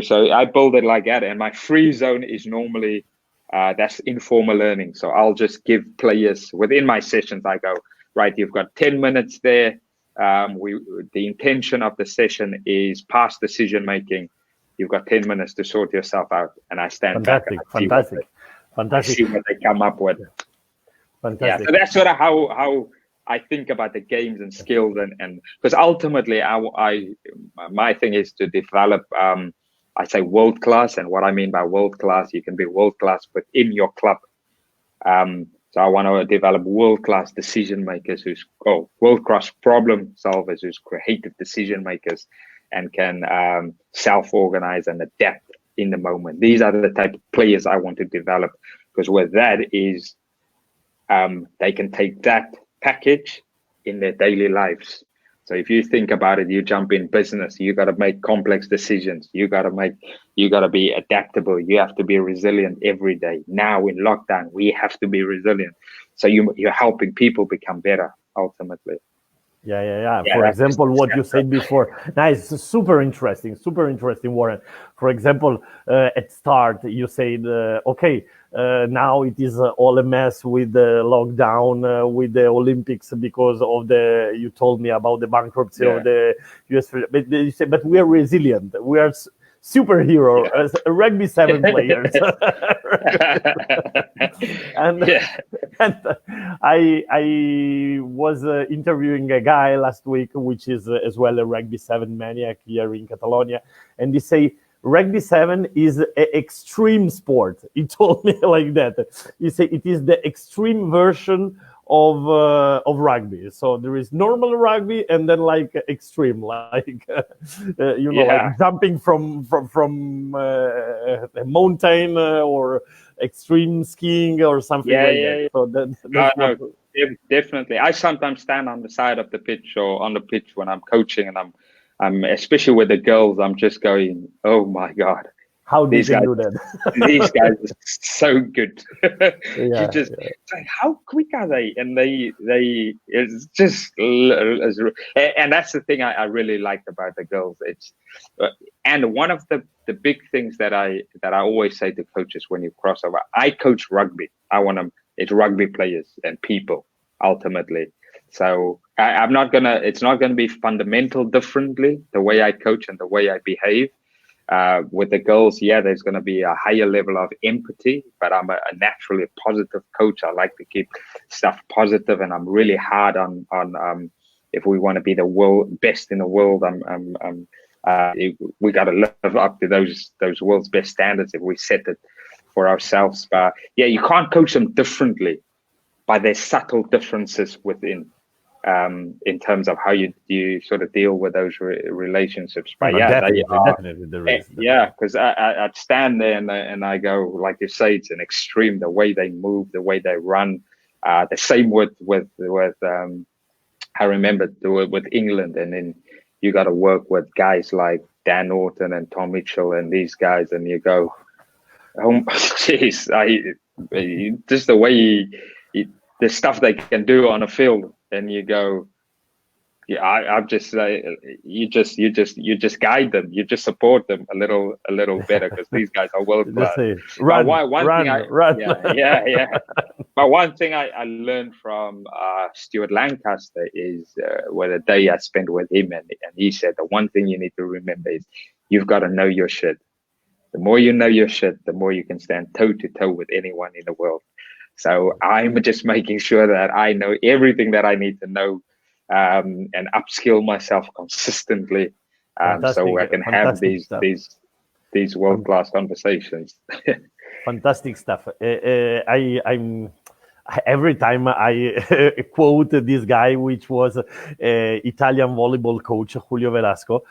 So I build it like that. And my free zone is normally That's informal learning. So I'll just give players within my sessions. I go, right, you've got 10 minutes there. The intention of the session is past decision making. You've got 10 minutes to sort yourself out, and I stand back and I see what they come up with. Fantastic. Yeah, so that's sort of how I think about the games and skills, and because ultimately, my thing is to develop. I say world class, and what I mean by world class, you can be world class within your club. So I want to develop world class decision makers world class problem solvers who's creative decision makers and can self organize and adapt in the moment. These are the type of players I want to develop, because with that is they can take that package in their daily lives. So if you think about it, you jump in business, you got to make complex decisions. You got to be adaptable. You have to be resilient every day. Now in lockdown, we have to be resilient. So you're helping people become better ultimately. Yeah. For example, what you said before, nice, super interesting, Warren. For example, at start you said, okay, now it is all a mess with the lockdown, with the Olympics because of you told me about the bankruptcy of the US. But you said, but we are resilient. We are superhero as rugby 7 players. and I was interviewing a guy last week, which is as well a rugby 7 maniac here in Catalonia, and they say rugby 7 is an extreme sport. He told me like that. He said it is the extreme version of rugby. So there is normal rugby and then like extreme, like like jumping from a mountain or extreme skiing or something that. So that's definitely. I sometimes stand on the side of the pitch or on the pitch when I'm coaching, and I'm especially with the girls. I'm just going, oh my God. How did they do that? These guys are so good. It's like, how quick are they? And it's just, and that's the thing I really liked about the girls. And one of the big things that I always say to coaches when you cross over, I coach rugby. It's rugby players and people ultimately. So it's not gonna be fundamental differently the way I coach and the way I behave. With the girls, there's going to be a higher level of empathy, but I'm a naturally positive coach. I like to keep stuff positive, and I'm really hard on if we want to be the best in the world. We got to live up to those world's best standards if we set it for ourselves. But you can't coach them differently by their subtle differences within. In terms of how you sort of deal with those relationships. But definitely, because I'd stand there and I go, like you say, it's an extreme, the way they move, the way they run. The same with I remember with England, and then you got to work with guys like Dan Norton and Tom Mitchell and these guys, and you go, oh, jeez, just the way the stuff they can do on a field. And you go, I'm just you just guide them, you just support them a little better, because these guys are world class. Run. But one thing I learned from Stuart Lancaster is the day I spent with him, and he said the one thing you need to remember is you've got to know your shit. The more you know your shit, the more you can stand toe to toe with anyone in the world. So I'm just making sure that I know everything that I need to know, and upskill myself consistently, so I can have these world-class conversations. Fantastic stuff. I'm every time I quote this guy, which was Italian volleyball coach Julio Velasco,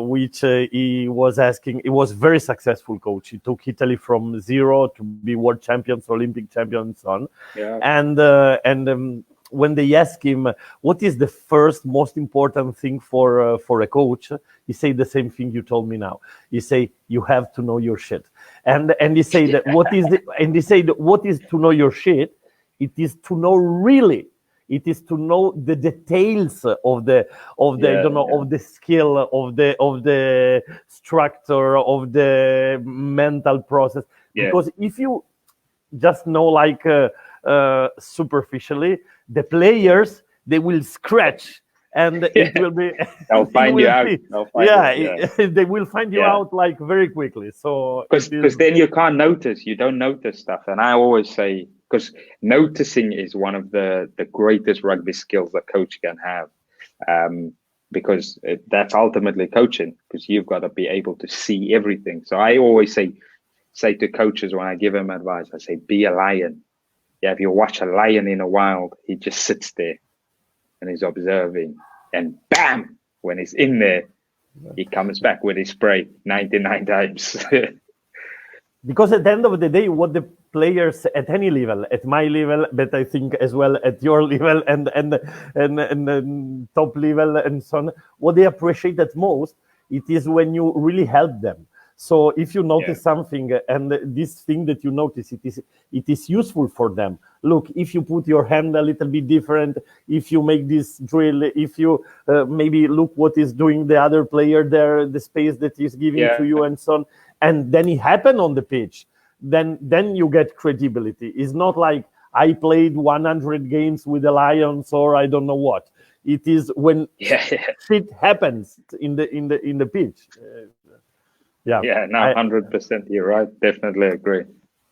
which he was asking. He was very successful coach. He took Italy from zero to be world champions, Olympic champions, on. And when they ask him what is the first most important thing for a coach, he said the same thing you told me now. He say you have to know your shit, and he say that what is to know your shit? It is to know really. It is to know the details of the skill, of the structure, of the mental process. Because if you just know like superficially. The players, they will scratch, and it will be. They'll find you out. They will find you out like very quickly. So because then you can't notice. You don't notice stuff, and I always say, because noticing is one of the greatest rugby skills a coach can have, because that's ultimately coaching, because you've got to be able to see everything. So I always say to coaches when I give them advice, I say, be a lion. Yeah, if you watch a lion in the wild, he just sits there and he's observing, and bam, when he's in there, he comes back with his prey 99 times. Because at the end of the day, what the players at any level, at my level, but I think as well at your level and top level and so on, what they appreciate at most, it is when you really help them. So if you notice something, and this thing that you notice, it is useful for them. Look, if you put your hand a little bit different, if you make this drill, if you maybe look what is doing the other player there, the space that is giving to you and so on, and then it happened on the pitch, then you get credibility. It's not like I played 100 games with the Lions or I don't know what. It is when shit happens in the pitch. No, 100%. You're right. Definitely agree.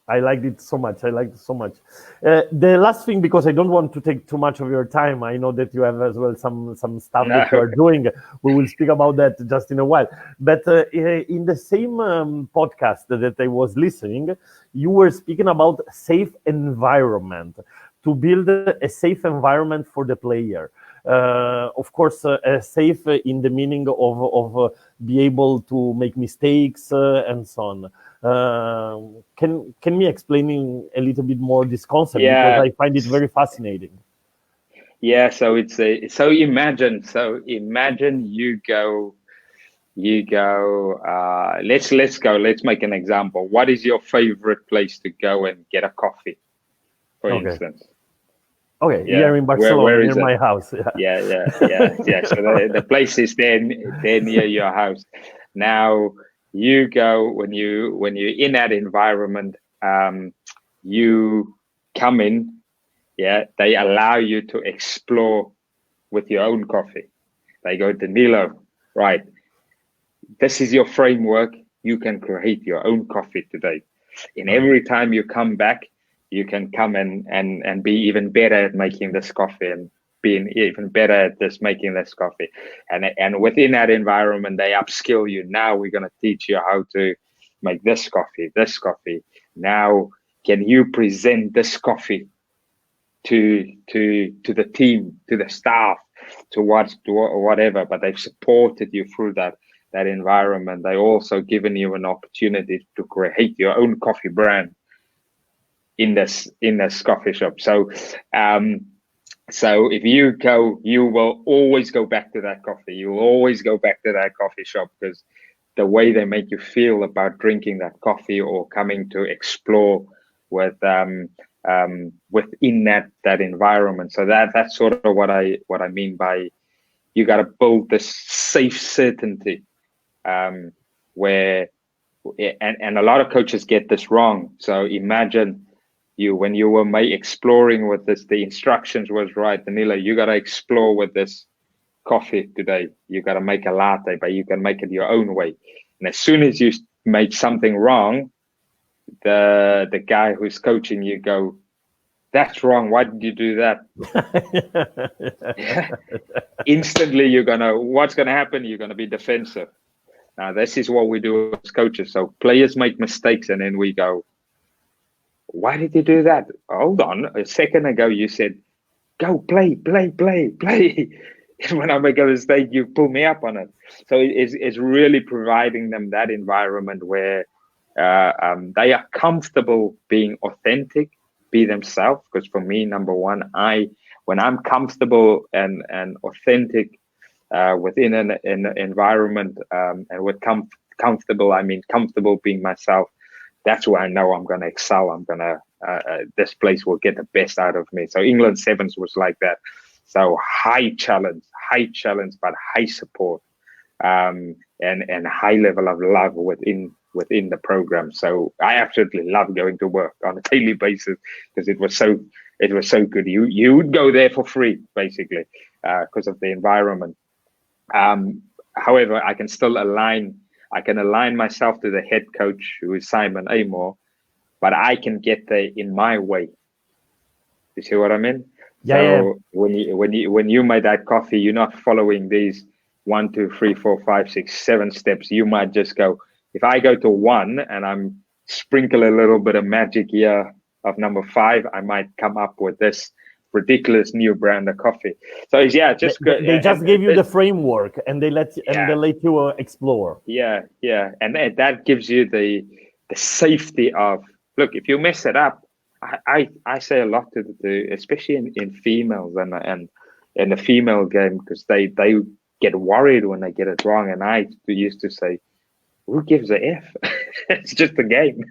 I liked it so much. The last thing, because I don't want to take too much of your time, I know that you have as well some stuff that you are doing. We will speak about that just in a while. But in the same podcast that I was listening, you were speaking about safe environment, to build a safe environment for the player. Of course, safe in the meaning of be able to make mistakes and so on. Can me explaining a little bit more this concept, because I find it very fascinating. Yeah, so imagine you go let's make an example. What is your favorite place to go and get a coffee, for instance? Okay, here in Barcelona, near my house. Yeah. So the place is there near your house. Now you go, when you're in that environment, you come in. Yeah, they allow you to explore with your own coffee. They go, Danilo, right? This is your framework. You can create your own coffee today. And every time you come back, you can come and be even better at making this coffee, and being even better at making this coffee. And within that environment, they upskill you. Now we're going to teach you how to make this coffee. Now, can you present this coffee to the team, to the staff, to whatever? But they've supported you through that environment. They also given you an opportunity to create your own coffee brand in this coffee shop. So if you go, you will always go back to that coffee. You will always go back to that coffee shop, because the way they make you feel about drinking that coffee or coming to explore within that environment. So that's sort of what I mean by, you got to build this safe certainty, where and a lot of coaches get this wrong. So imagine when you were exploring with this, the instructions was right, Danilo, you got to explore with this coffee today. You got to make a latte, but you can make it your own way. And as soon as you make something wrong, the guy who's coaching you go, that's wrong. Why did you do that? Instantly, what's going to happen? You're going to be defensive. Now, this is what we do as coaches. So players make mistakes, and then we go, why did you do that? Hold on. A second ago, you said, go play. And when I make a mistake, you pull me up on it. So it's really providing them that environment where they are comfortable being authentic, be themselves. Because for me, number one, when I'm comfortable and authentic within an environment, and with comfortable, I mean comfortable being myself, that's where I know I'm going to excel. I'm going to, this place will get the best out of me. So England Sevens was like that. So high challenge, but high support, and high level of love within within the program. So I absolutely love going to work on a daily basis because it was so good. You would go there for free basically because of the environment. However, I can align myself to the head coach, who is Simon Amor, but I can get there in my way. You see what I mean? Yeah. When you make that coffee, you're not following these 1, 2, 3, 4, 5, 6, 7 steps. You might just go, if I go to 1 and I'm sprinkle a little bit of magic here of number 5, I might come up with this ridiculous new brand of coffee. So yeah, just they just gave you the framework and they let you explore. Yeah, and that gives you the safety of, look, if you mess it up, I say a lot to especially in females and in the female game, because they get worried when they get it wrong, and I used to say, who gives a F? It's just a game.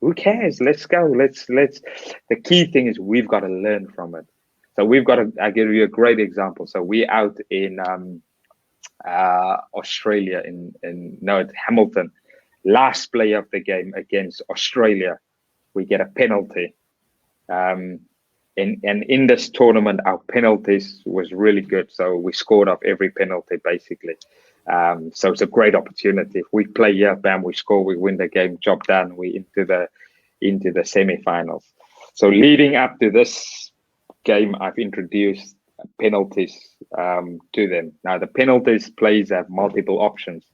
Who cares? Let's go. Let's. The key thing is we've got to learn from it. So I'll give you a great example. So we're out in Australia it's Hamilton. Last play of the game against Australia, we get a penalty. And in this tournament, our penalties was really good. So we scored off every penalty basically. So it's a great opportunity. If we play here, bam, we score, we win the game, job done. We into the semi-finals. So leading up to this game, I've introduced penalties to them. Now the penalties plays have multiple options.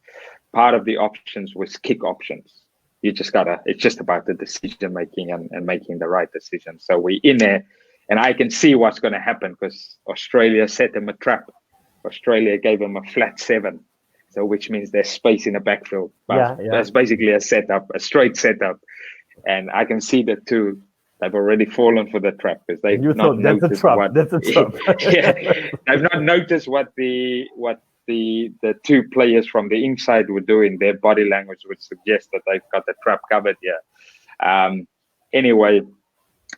Part of the options was kick options. It's just about the decision making and making the right decision. So we're in there, and I can see what's going to happen because Australia set them a trap. Australia gave them a flat 7. So which means there's space in the backfield. But that's basically a straight setup. And I can see the two, they've already fallen for the trap because they've not noticed that's a trap. They've not noticed what the two players from the inside were doing. Their body language would suggest that they've got the trap covered here. Anyway,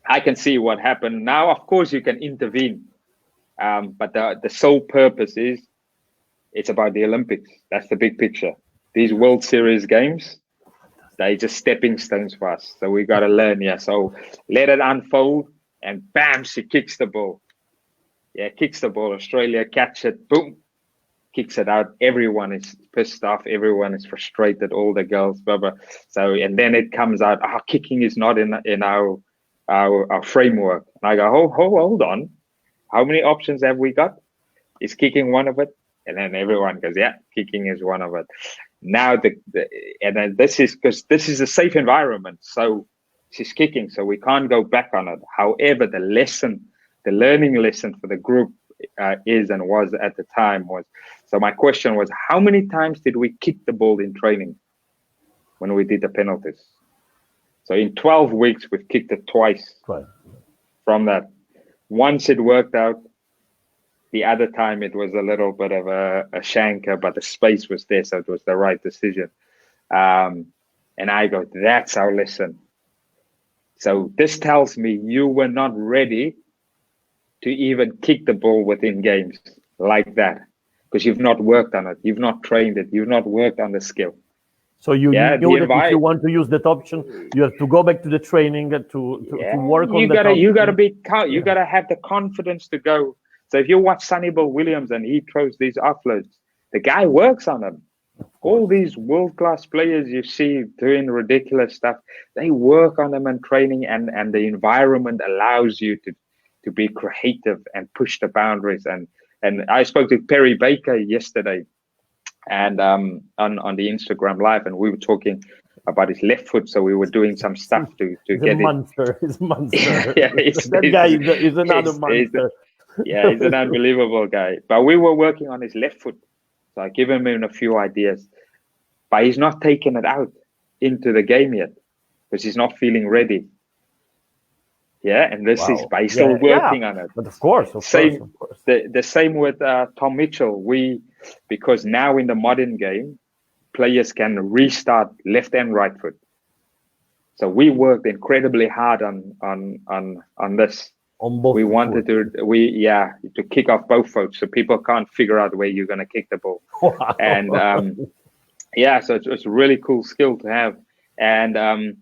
I can see what happened. Now, of course, you can intervene. But the sole purpose is, it's about the Olympics. That's the big picture. These World Series games, they're just stepping stones for us. So we got to learn, So let it unfold, and bam, she kicks the ball. Yeah, kicks the ball. Australia catch it, boom, kicks it out. Everyone is pissed off. Everyone is frustrated. All the girls, blah, blah. So, and then it comes out, kicking is not in our framework. And I go, hold on. How many options have we got? Is kicking one of it? And then everyone goes, yeah, kicking is one of it. Now, and then this is because this is a safe environment. So she's kicking, so we can't go back on it. However, the learning lesson for the group is and was at the time was, so my question was, how many times did we kick the ball in training when we did the penalties? So in 12 weeks, we've kicked it twice. Right. From that. Once it worked out. The other time it was a little bit of a shanker, but the space was there, so it was the right decision. And I go, that's our lesson. So this tells me you were not ready to even kick the ball within games like that, because you've not worked on it, you've not trained it, you've not worked on the skill. So you know that if you want to use that option, you have to go back to the training to work on that. You gotta have the confidence to go. So if you watch Sonny Bill Williams and he throws these offloads, the guy works on them. All these world-class players you see doing ridiculous stuff, they work on them in training, and the environment allows you to be creative and push the boundaries. And I spoke to Perry Baker yesterday and on the Instagram Live, and we were talking about his left foot. So we were doing some stuff to get it. He's a monster. That guy is another monster. He's an unbelievable guy. But we were working on his left foot. So I give him a few ideas. But he's not taking it out into the game yet because he's not feeling ready. Yeah, and this is by still working on it. But of course. The same with Tom Mitchell. Because now in the modern game, players can restart left and right foot. So we worked incredibly hard on this. On both. We wanted to kick off both foot, so people can't figure out where you're going to kick the ball. Wow. yeah, so it's a really cool skill to have. And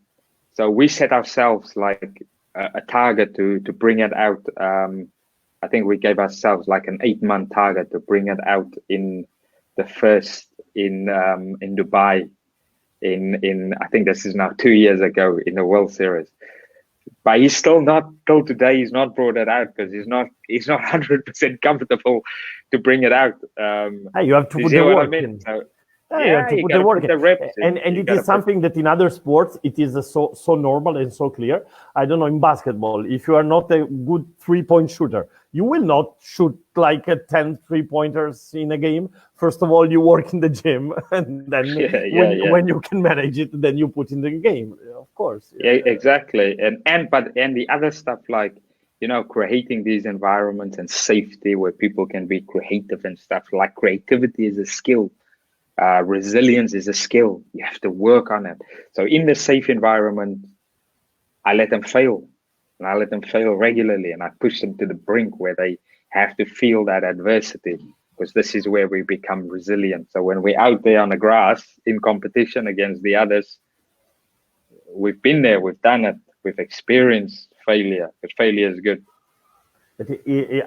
so we set ourselves like a target to bring it out. I think we gave ourselves like an 8-month target to bring it out in the first in Dubai in I think this is now 2 years ago in the World Series. But he's still not till today. He's not brought it out because he's not 100% comfortable to bring it out. You have to you put see the what I work mean? in. So, You have to you put got the to work put the in. reps in. And You it got to is something that in other sports it is so normal and so clear. I don't know, in basketball, if you are not a good 3-point shooter, you will not shoot like 10 3-pointers in a game. First of all, you work in the gym, and then yeah. when you can manage it, then you put in the game. Of course. Yeah, exactly. And the other stuff like, creating these environments and safety where people can be creative and stuff. Like creativity is a skill. Resilience is a skill. You have to work on it. So in the safe environment, I let them fail, and I let them fail regularly, and I push them to the brink where they have to feel that adversity, because this is where we become resilient. So when we're out there on the grass in competition against the others, we've been there, we've done it, we've experienced failure, but failure is good. But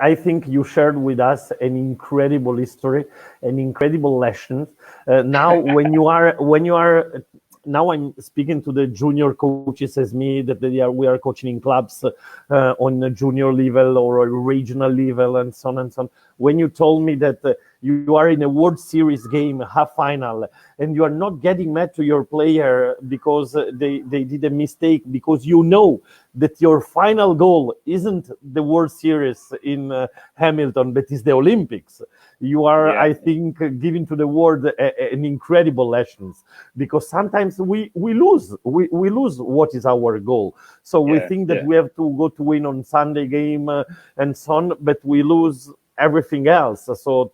I think you shared with us an incredible history, an incredible lesson. Now, when you are now, I'm speaking to the junior coaches as me that we are coaching in clubs on a junior level or a regional level and so on and so on. When you told me that you are in a World Series game, half final, and you are not getting mad to your player because they did a mistake, because you know that your final goal isn't the World Series in Hamilton, but is the Olympics. You are, Yeah. I think, giving to the world an incredible lessons, because sometimes we lose what is our goal. So we think that we have to go to win on Sunday game and so on, but we lose everything else. So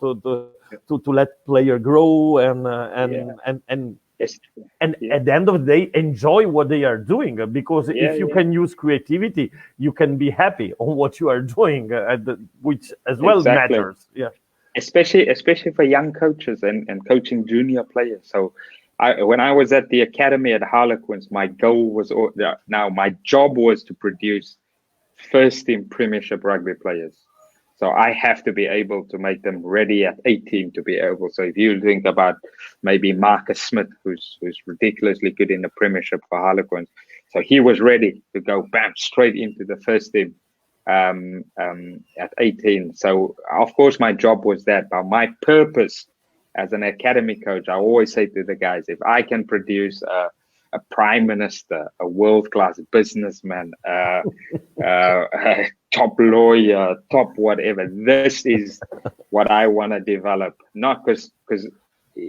to let player grow and It's, at the end of the day enjoy what they are doing, because if you can use creativity, you can be happy on what you are doing, which as well exactly. matters. Yeah, especially for young coaches and coaching junior players. So when I was at the academy at Harlequins, my goal was, now my job was to produce first team Premiership rugby players. So I have to be able to make them ready at 18 to be able. So if you think about maybe Marcus Smith, who's ridiculously good in the Premiership for Harlequins, so he was ready to go bam straight into the first team at 18. So of course my job was that, but my purpose as an academy coach, I always say to the guys, if I can produce a prime minister, a world-class businessman, a top lawyer, top whatever, this is what I want to develop. Not because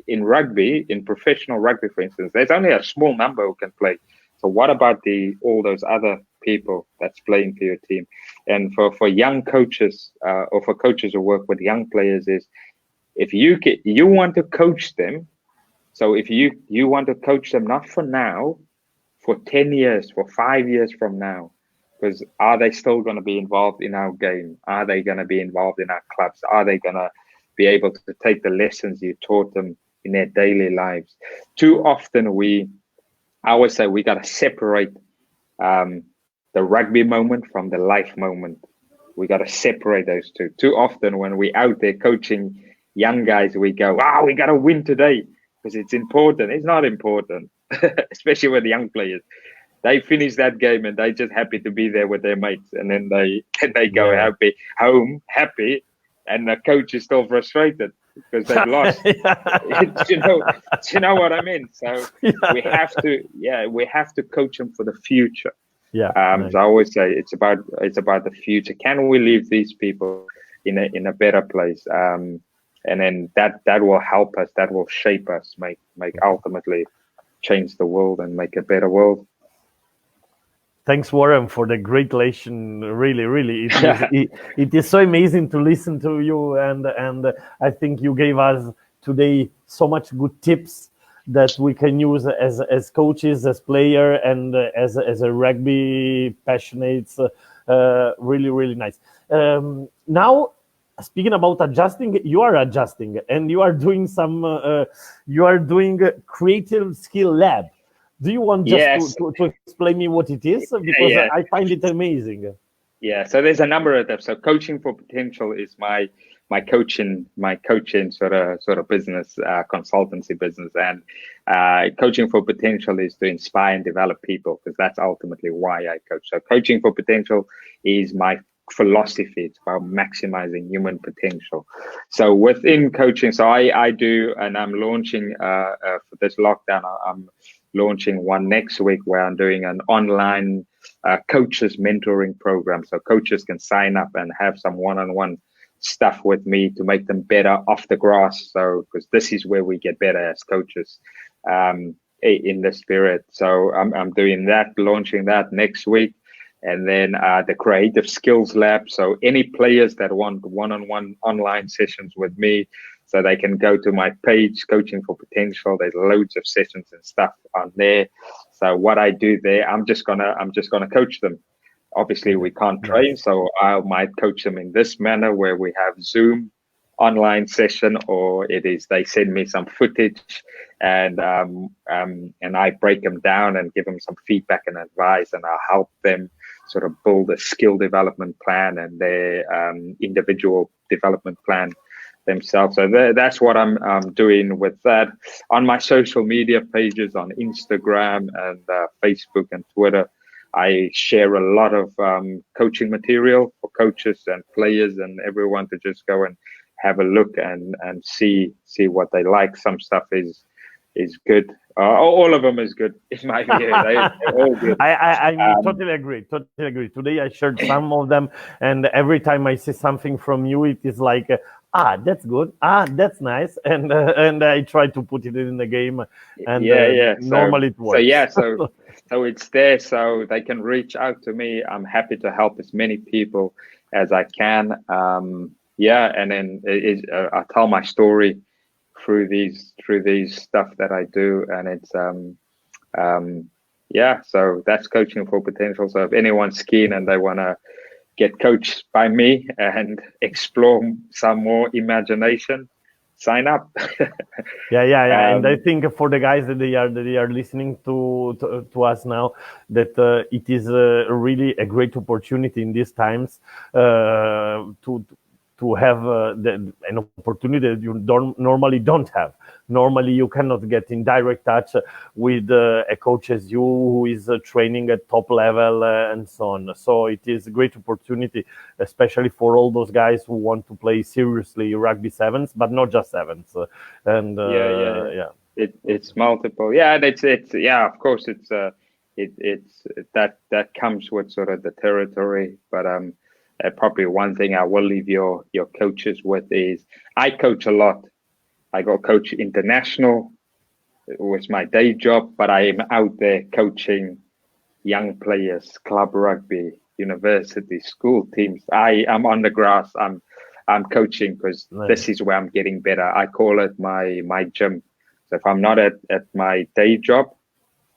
in rugby, in professional rugby, for instance, there's only a small number who can play. So what about all those other people that's playing for your team? And for young coaches or for coaches who work with young players, is if you want to coach them. So if you want to coach them, not for now, for 10 years, for 5 years from now, because are they still going to be involved in our game? Are they going to be involved in our clubs? Are they going to be able to take the lessons you taught them in their daily lives? Too often I always say we got to separate the rugby moment from the life moment. We got to separate those two. Too often when we're out there coaching young guys, we go, we got to win today because it's important. It's not important, especially with the young players. They finish that game and they're just happy to be there with their mates, and then they go home happy, and the coach is still frustrated because they've lost. you know what I mean? So we have to coach them for the future. So I always say it's about the future. Can we leave these people in a better place? And then that will help us. That will shape us. Make ultimately change the world and make a better world. Thanks, Warren, for the great lesson. Really, really, it is so amazing to listen to you, and I think you gave us today so much good tips that we can use as coaches, as player, and as a rugby passionates. Really, really nice. Now, Speaking about adjusting, you are adjusting, and you are doing you are doing a creative skill lab. Do you want just Yes. to explain me what it is? Because Yeah. I find it amazing. Yeah, so there's a number of them. So coaching for potential is my coaching sort of business, consultancy business, and coaching for potential is to inspire and develop people, because that's ultimately why I coach. So coaching for potential is my philosophy. It's about maximizing human potential. So within coaching, so I do, and I'm launching for this lockdown. I'm launching one next week where I'm doing an online coaches mentoring program. So coaches can sign up and have some one-on-one stuff with me to make them better off the grass. So, because this is where we get better as coaches in the spirit. So I'm doing that, launching that next week. And then the creative skills lab. So any players that want one-on-one online sessions with me, so they can go to my page, Coaching for Potential. There's loads of sessions and stuff on there. So what I do there, I'm just gonna coach them. Obviously, we can't train, so I might coach them in this manner, where we have Zoom online session, or it is they send me some footage, and I break them down and give them some feedback and advice, and I'll help them sort of build a skill development plan and their individual development plan themselves. So that's what I'm doing with that. On my social media pages on Instagram and Facebook and Twitter, I share a lot of coaching material for coaches and players and everyone to just go and have a look and see what they like. Some stuff is good. All of them is good in my view. They're all good. I totally agree. Totally agree. Today I shared some of them, and every time I see something from you, it is like, that's good. That's nice, and I try to put it in the game, and normally it works. So it's there, so they can reach out to me. I'm happy to help as many people as I can. And then I tell my story through these stuff that I do, and it's so that's coaching for potential. So if anyone's keen and they want to get coached by me and explore some more imagination, sign up. And I think for the guys that they are listening to us now, that it is really a great opportunity in these times to have an opportunity that you normally don't have. Normally, you cannot get in direct touch with a coach as you, who is training at top level and so on. So it is a great opportunity, especially for all those guys who want to play seriously rugby sevens, but not just sevens. It's multiple. Yeah, and it's of course it's that comes with sort of the territory, but probably one thing I will leave your coaches with is I coach a lot. I got coach international. It was my day job, but I am out there coaching young players, club rugby, university, school teams. I am on the grass. I'm coaching because This is where I'm getting better. I call it my gym. So if I'm not at my day job,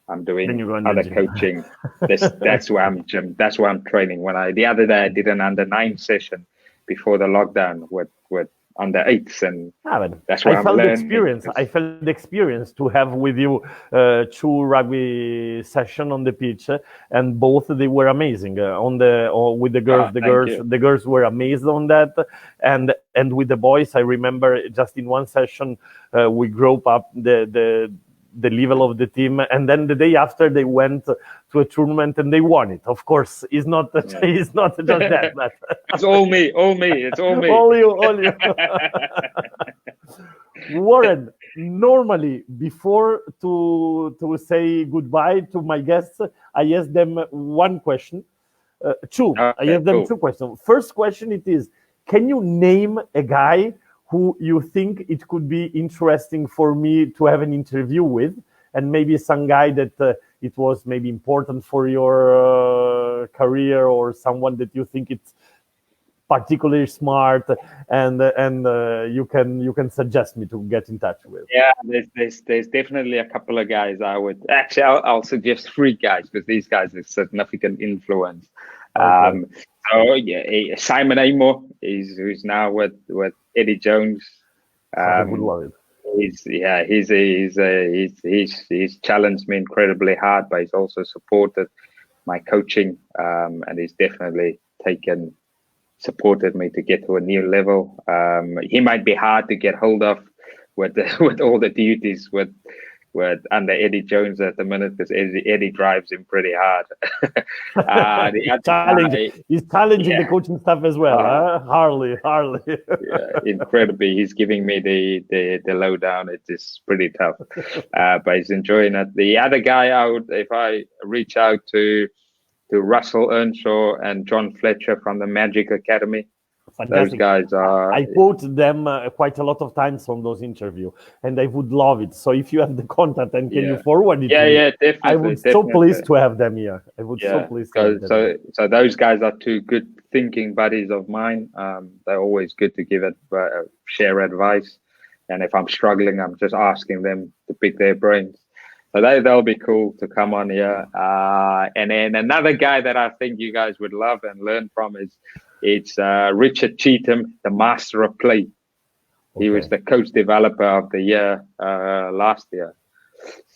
I'm doing other coaching. That's where I'm gym. That's where I'm training. The other day I did an under-9 session before the lockdown with under-8s, and that's where I'm learning. I felt the experience to have with you 2 rugby session on the pitch, and both they were amazing. With the girls, the girls were amazed on that, and with the boys, I remember just in one session we grew up the level of the team, and then the day after they went to a tournament and they won it. Of course, it's not just that. But it's all me. It's all me. all you. Warren, normally before to say goodbye to my guests, I ask them one question. Two. I ask them 2 questions. First question it is: can you name a guy who you think it could be interesting for me to have an interview with, and maybe some guy that it was maybe important for your career, or someone that you think it's particularly smart, and you can suggest me to get in touch with? Yeah, there's definitely a couple of guys I would actually. I'll suggest 3 guys, because these guys have significant influence. Okay. Oh yeah, Simon Amor who's now with Eddie Jones. I would love it. He's challenged me incredibly hard, but he's also supported my coaching, and he's definitely supported me to get to a new level. He might be hard to get hold of with with all the duties with under Eddie Jones at the minute, because Eddie drives him pretty hard. He's challenging the coaching staff as well. Harley. Yeah, incredibly. He's giving me the lowdown. It is pretty tough, but he's enjoying it. The other guy, if I reach out to Russell Earnshaw and John Fletcher from the Magic Academy. Fantastic. Those guys are. I quote them quite a lot of times on those interviews, and I would love it. So if you have the contact and can you forward it? Definitely. I would so pleased to have them here. I would so pleased. So those guys are two good thinking buddies of mine. They're always good to give it, share advice, and if I'm struggling, I'm just asking them to pick their brains. So they'll be cool to come on here. And then another guy that I think you guys would love and learn from is Richard Cheetham, the master of play. Okay. He was the coach developer of the year last year.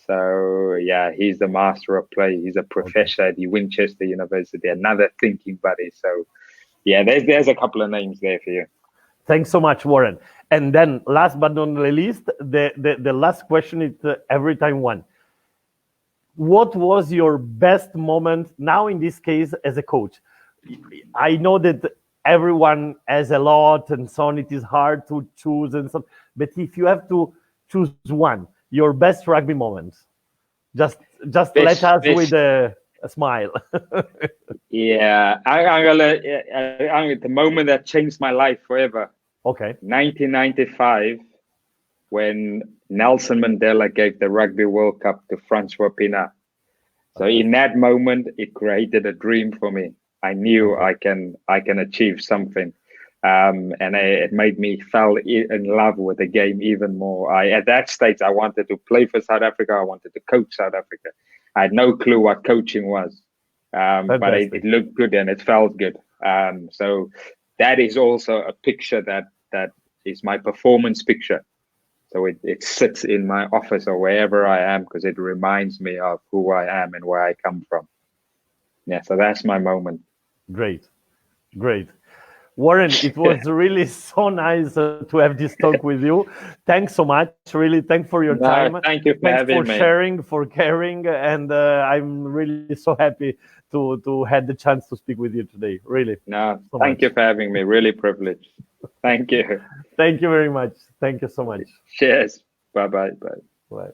So yeah, he's the master of play. He's a professor at Winchester University, another thinking buddy. So yeah, there's a couple of names there for you. Thanks so much, Warren. And then last but not least, the last question is every time one. What was your best moment now in this case as a coach? I know that everyone has a lot and so on. It is hard to choose and so on. But if you have to choose one, your best rugby moment, just let us with a smile. Yeah, I'm the moment that changed my life forever. Okay. 1995, when Nelson Mandela gave the Rugby World Cup to Francois Pienaar. So in that moment, it created a dream for me. I knew I can achieve something, and it made me fall in love with the game even more. At that stage, I wanted to play for South Africa. I wanted to coach South Africa. I had no clue what coaching was, but it looked good and it felt good. So that is also a picture that is my performance picture. So it sits in my office or wherever I am, because it reminds me of who I am and where I come from. Yeah, so that's my moment. Great. Warren, it was really so nice to have this talk with you. Thanks so much. Really, thanks for your time. Thank you for having me. Thanks for sharing, for caring, and I'm really so happy to have the chance to speak with you today. Really. No, thank you for having me. Really privileged. Thank you. Thank you very much. Thank you so much. Cheers. Bye. Bye.